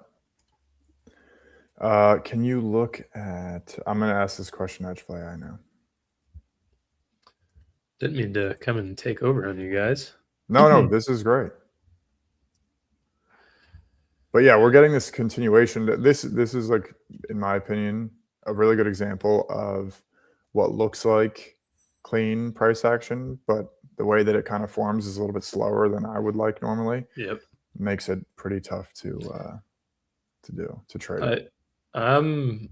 Speaker 2: Can you look at, I'm going to ask this question at edgeful AI now.
Speaker 3: Didn't mean to come and take over on you guys.
Speaker 2: No, this is great. But yeah, we're getting this continuation. This is like, in my opinion, a really good example of what looks like clean price action, but the way that it kind of forms is a little bit slower than I would like normally.
Speaker 3: Yep.
Speaker 2: Makes it pretty tough to trade.
Speaker 3: I'm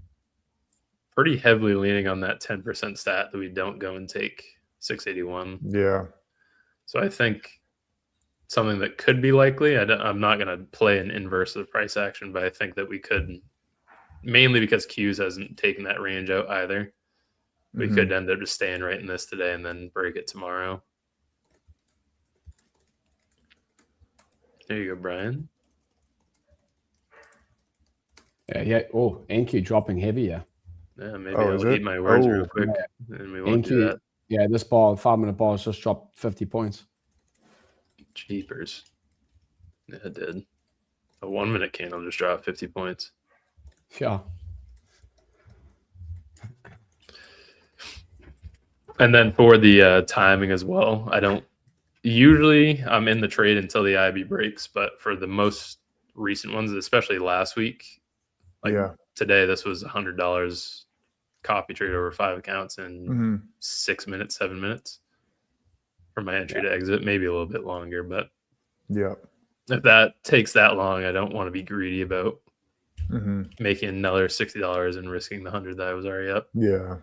Speaker 3: pretty heavily leaning on that 10% stat that we don't go and take 681.
Speaker 2: Yeah.
Speaker 3: So I think something that could be likely, I'm not going to play an inverse of price action, but I think that we could, mainly because Qs hasn't taken that range out either. We could end up just staying right in this today and then break it tomorrow. There you go, Brian.
Speaker 1: Yeah. Oh, NQ dropping heavier.
Speaker 3: Yeah, maybe I'll eat my words real quick, and we won't do that.
Speaker 1: Yeah, this bar, 5-minute bar, has just dropped 50 points.
Speaker 3: Jeepers. Yeah, it did. A 1-minute candle just dropped 50 points.
Speaker 1: Yeah.
Speaker 3: And then for the timing as well, I'm in the trade until the IB breaks, but for the most recent ones, especially last week, today, this was $100 copy trade over 5 accounts in 6 minutes, 7 minutes for my entry to exit, maybe a little bit longer, but if that takes that long, I don't want to be greedy about making another $60 and risking the 100 that I was already up.
Speaker 2: Yeah.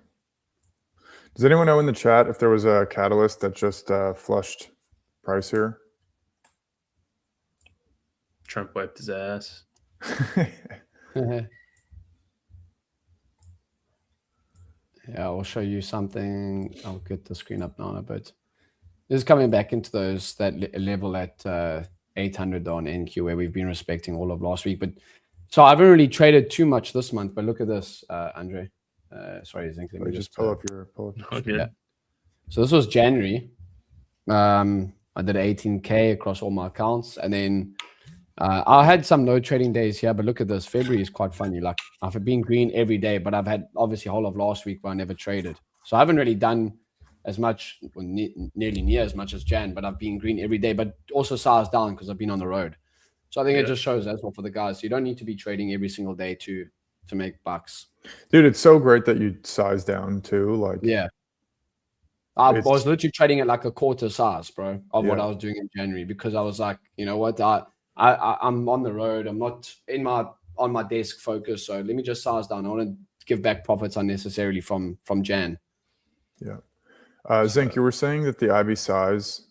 Speaker 2: Does anyone know in the chat if there was a catalyst that just flushed price here?
Speaker 3: Trump wiped his ass.
Speaker 1: Yeah, I'll show you something. I'll get the screen up now in a bit. This is coming back into that level at 800 on NQ where we've been respecting all of last week. But so I haven't really traded too much this month. But look at this, Andre. Sorry, Zink. Let me
Speaker 2: just pull up your
Speaker 3: Okay.
Speaker 1: Yeah. So this was January. I did 18K across all my accounts, and then I had some no trading days here. But look at this. February is quite funny. Like I've been green every day, but I've had obviously whole of last week where I never traded. So I haven't really done as much, nearly near as much as Jan, but I've been green every day, but also size down because I've been on the road. So I think it just shows as well for the guys. You don't need to be trading every single day to make bucks.
Speaker 2: Dude, it's so great that you size down too. Like,
Speaker 1: yeah. I was literally trading at like a quarter size, bro, of what I was doing in January because I was like, you know what, I'm on the road. I'm not on my desk focused. So let me just size down. I want to give back profits unnecessarily from Jan.
Speaker 2: Yeah. Zink, you were saying that the IB size,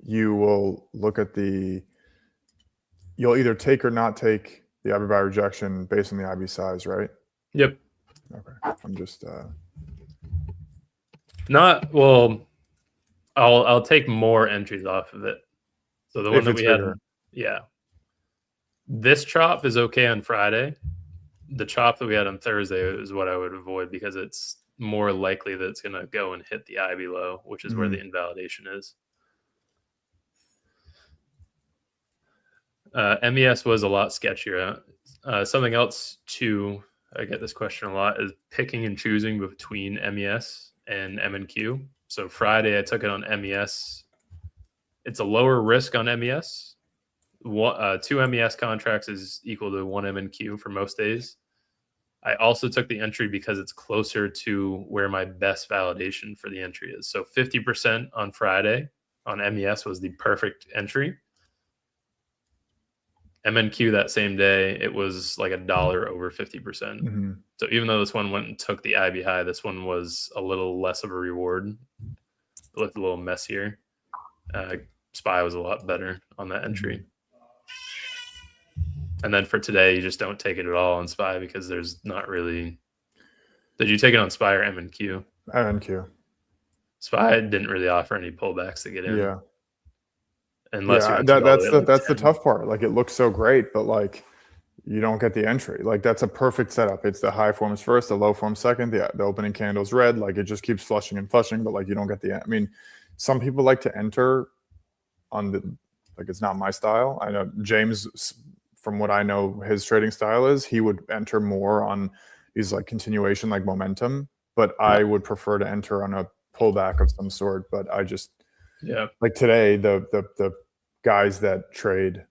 Speaker 2: you will look at you'll either take or not take the IB buy rejection based on the IB size, right?
Speaker 3: Yep.
Speaker 2: Okay. I'm just
Speaker 3: I'll take more entries off of it. So the one that we had, this chop is okay on Friday. The chop that we had on Thursday is what I would avoid because it's more likely that it's going to go and hit the IB low, which is where the invalidation is. MES was a lot sketchier. Something else too, I get this question a lot, is picking and choosing between MES and MNQ. So Friday I took it on MES. It's a lower risk on MES. 2 MES contracts is equal to 1 MNQ for most days. I also took the entry because it's closer to where my best validation for the entry is. So 50% on Friday on MES was the perfect entry. MNQ that same day, it was like $1 over 50%. So even though this one went and took the IB high, this one was a little less of a reward. It looked a little messier. SPY was a lot better on that entry. And then for today, you just don't take it at all on SPY because there's not really. Did you take it on SPY or MNQ?
Speaker 2: MNQ.
Speaker 3: SPY didn't really offer any pullbacks to get in.
Speaker 2: Yeah.
Speaker 3: Unless
Speaker 2: that's the tough part. Like it looks so great, but like you don't get the entry. Like that's a perfect setup. It's the high forms first, the low form second, the opening candle's red. Like it just keeps flushing and flushing, but like you don't get the. I mean, some people like to enter on the like it's not my style. I know James, from what I know, his trading style is he would enter more on these like continuation, like momentum. But I would prefer to enter on a pullback of some sort. But I just like today the guys that trade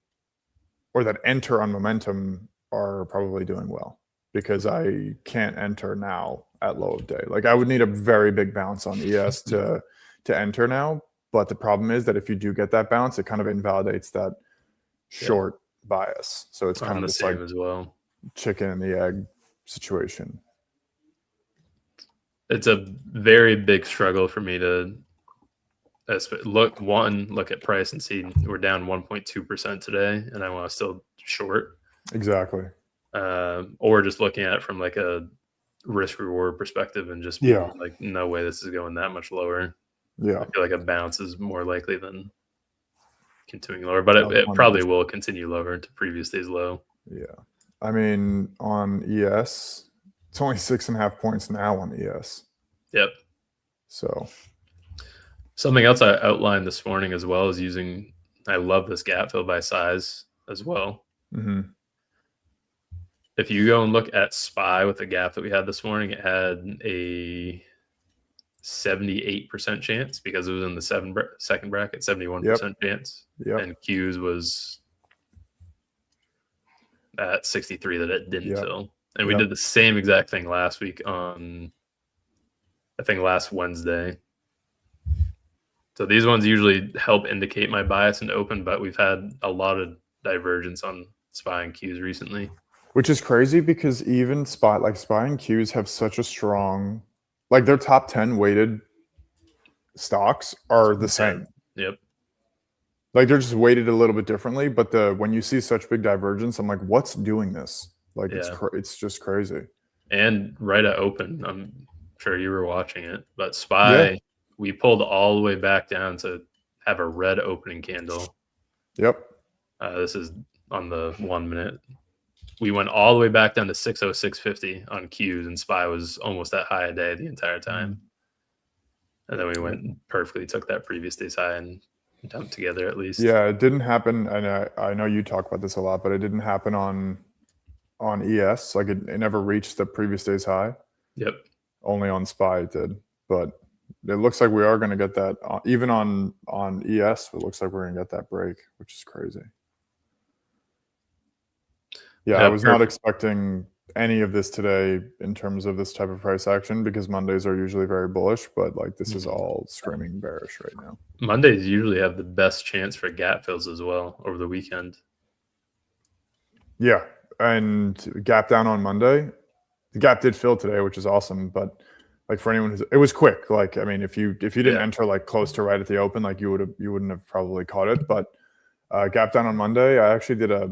Speaker 2: or that enter on momentum are probably doing well because I can't enter now at low of day. Like I would need a very big bounce on ES to enter now. But the problem is that if you do get that bounce, it kind of invalidates that short bias. So it's kind of the same like
Speaker 3: as well.
Speaker 2: Chicken and the egg situation.
Speaker 3: It's a very big struggle for me to look at price and see we're down 1.2% today, and I want to still short.
Speaker 2: Exactly.
Speaker 3: Or just looking at it from like a risk reward perspective and just being like, no way this is going that much lower.
Speaker 2: Yeah.
Speaker 3: I feel like a bounce is more likely than continuing lower, but it probably will continue lower to previous days low.
Speaker 2: Yeah. I mean, on ES, it's only 6.5 points now on ES.
Speaker 3: Yep.
Speaker 2: So
Speaker 3: something else I outlined this morning as well is I love this gap fill by size as well. If you go and look at SPY with the gap that we had this morning, it had a 78% chance because it was in the second bracket, 71% chance. And Q's was at 63 that it didn't fill. And we did the same exact thing last week on, I think, last Wednesday. So these ones usually help indicate my bias in open, but we've had a lot of divergence on SPY and Q's recently.
Speaker 2: Which is crazy because even SPY and Q's have such a strong, like their top 10 weighted stocks are the same.
Speaker 3: Yep.
Speaker 2: Like they're just weighted a little bit differently, but when you see such big divergence, I'm like, what's doing this? Like it's just crazy.
Speaker 3: And right at open, I'm sure you were watching it, but SPY, we pulled all the way back down to have a red opening candle.
Speaker 2: Yep.
Speaker 3: This is on the 1 minute. We went all the way back down to 606.50 on Qs, and SPY was almost that high a day the entire time. And then we went and perfectly took that previous day's high and dumped together at least.
Speaker 2: Yeah, it didn't happen, and I know you talk about this a lot, but it didn't happen on ES. Like it never reached the previous day's high.
Speaker 3: Yep.
Speaker 2: Only on SPY it did, but it looks like we are going to get that even on ES. It looks like we're going to get that break, which is crazy. Yeah, I was not expecting any of this today in terms of this type of price action because Mondays are usually very bullish, but like this is all screaming bearish right now.
Speaker 3: Mondays usually have the best chance for gap fills as well over the weekend.
Speaker 2: Yeah, and gap down on Monday. The gap did fill today, which is awesome, but like for anyone it was quick. Like I mean, if you didn't enter like close to right at the open, like you wouldn't have probably caught it. But gap down on Monday, I actually did a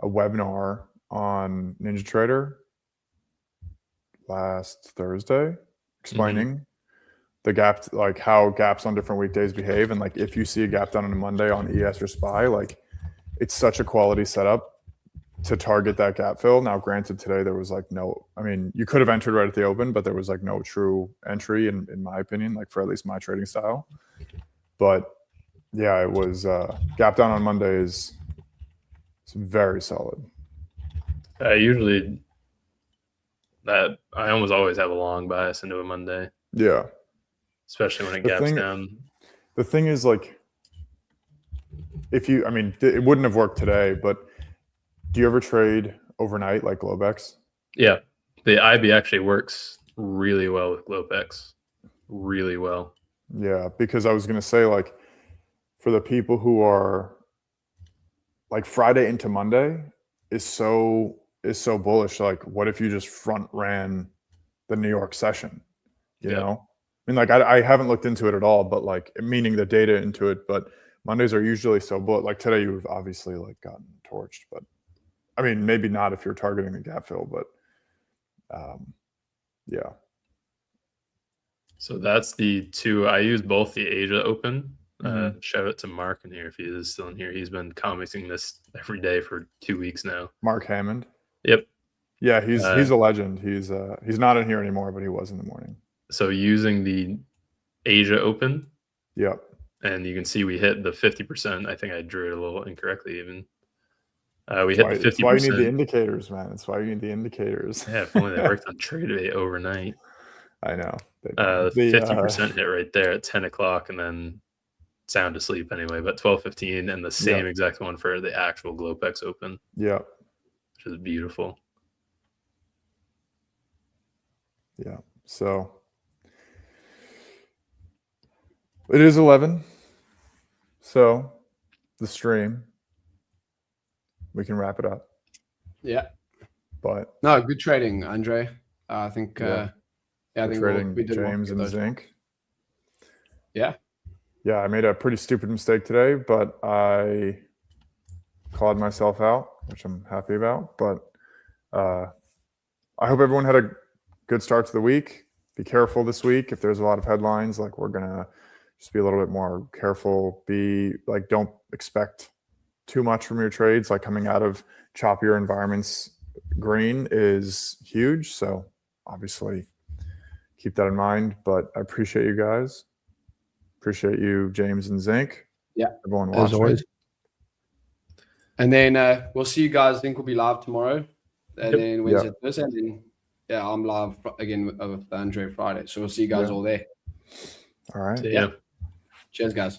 Speaker 2: webinar on NinjaTrader last Thursday explaining the gap, like how gaps on different weekdays behave, and like if you see a gap down on a Monday on ES or SPY, like it's such a quality setup to target that gap fill. Now, granted, today there was like I mean, you could have entered right at the open, but there was like no true entry in my opinion, like for at least my trading style. But yeah, it was gap down on Monday is very solid.
Speaker 3: Usually I almost always have a long bias into a Monday.
Speaker 2: Yeah.
Speaker 3: Especially when it gaps down.
Speaker 2: The thing is like, I mean, it wouldn't have worked today, but do you ever trade overnight like Globex?
Speaker 3: Yeah. The IB actually works really well with Globex. Really well.
Speaker 2: Yeah, because I was going to say like for the people who are like Friday into Monday is so bullish. Like what if you just front ran the New York session, you know? I mean, like I haven't looked into it at all, but like meaning the data into it, but Mondays are usually so bullish. Like today you've obviously like gotten torched, but I mean, maybe not if you're targeting the gap fill, but yeah.
Speaker 3: So that's the two. I use both the Asia Open. Shout out to Mark in here if he is still in here. He's been commenting this every day for 2 weeks now.
Speaker 2: Mark Hammond.
Speaker 3: Yep.
Speaker 2: Yeah, he's a legend. He's not in here anymore, but he was in the morning.
Speaker 3: So using the Asia Open.
Speaker 2: Yep.
Speaker 3: And you can see we hit the 50%. I think I drew it a little incorrectly even. We hit the 50%.
Speaker 2: That's why you need the indicators, man. That's why you need the indicators.
Speaker 3: Yeah, if only they worked on TradeAway overnight.
Speaker 2: I know.
Speaker 3: The 50% hit right there at 10 o'clock and then sound asleep anyway, but 12:15 and the same exact one for the actual Globex Open.
Speaker 2: Yeah.
Speaker 3: Which is beautiful.
Speaker 2: Yeah. So it is 11. So the stream, we can wrap it up.
Speaker 1: Yeah.
Speaker 2: But
Speaker 1: no, good trading, Andre. I think I think
Speaker 2: trading
Speaker 1: we did
Speaker 2: James and Zinc.
Speaker 1: Yeah.
Speaker 2: Yeah, I made a pretty stupid mistake today, but I clawed myself out, which I'm happy about. But I hope everyone had a good start to the week. Be careful this week. If there's a lot of headlines, like we're going to just be a little bit more careful. Don't expect too much from your trades. Like coming out of choppier environments, green is huge. So obviously keep that in mind. But I appreciate you guys. Appreciate you, James and Zinc.
Speaker 1: Yeah.
Speaker 2: Everyone watching.
Speaker 1: As always. And then we'll see you guys. Zinc will be live tomorrow. And then Wednesday, Thursday. And then, I'm live again with Andre Friday. So we'll see you guys all there.
Speaker 2: All right.
Speaker 3: See ya.
Speaker 1: Cheers, guys.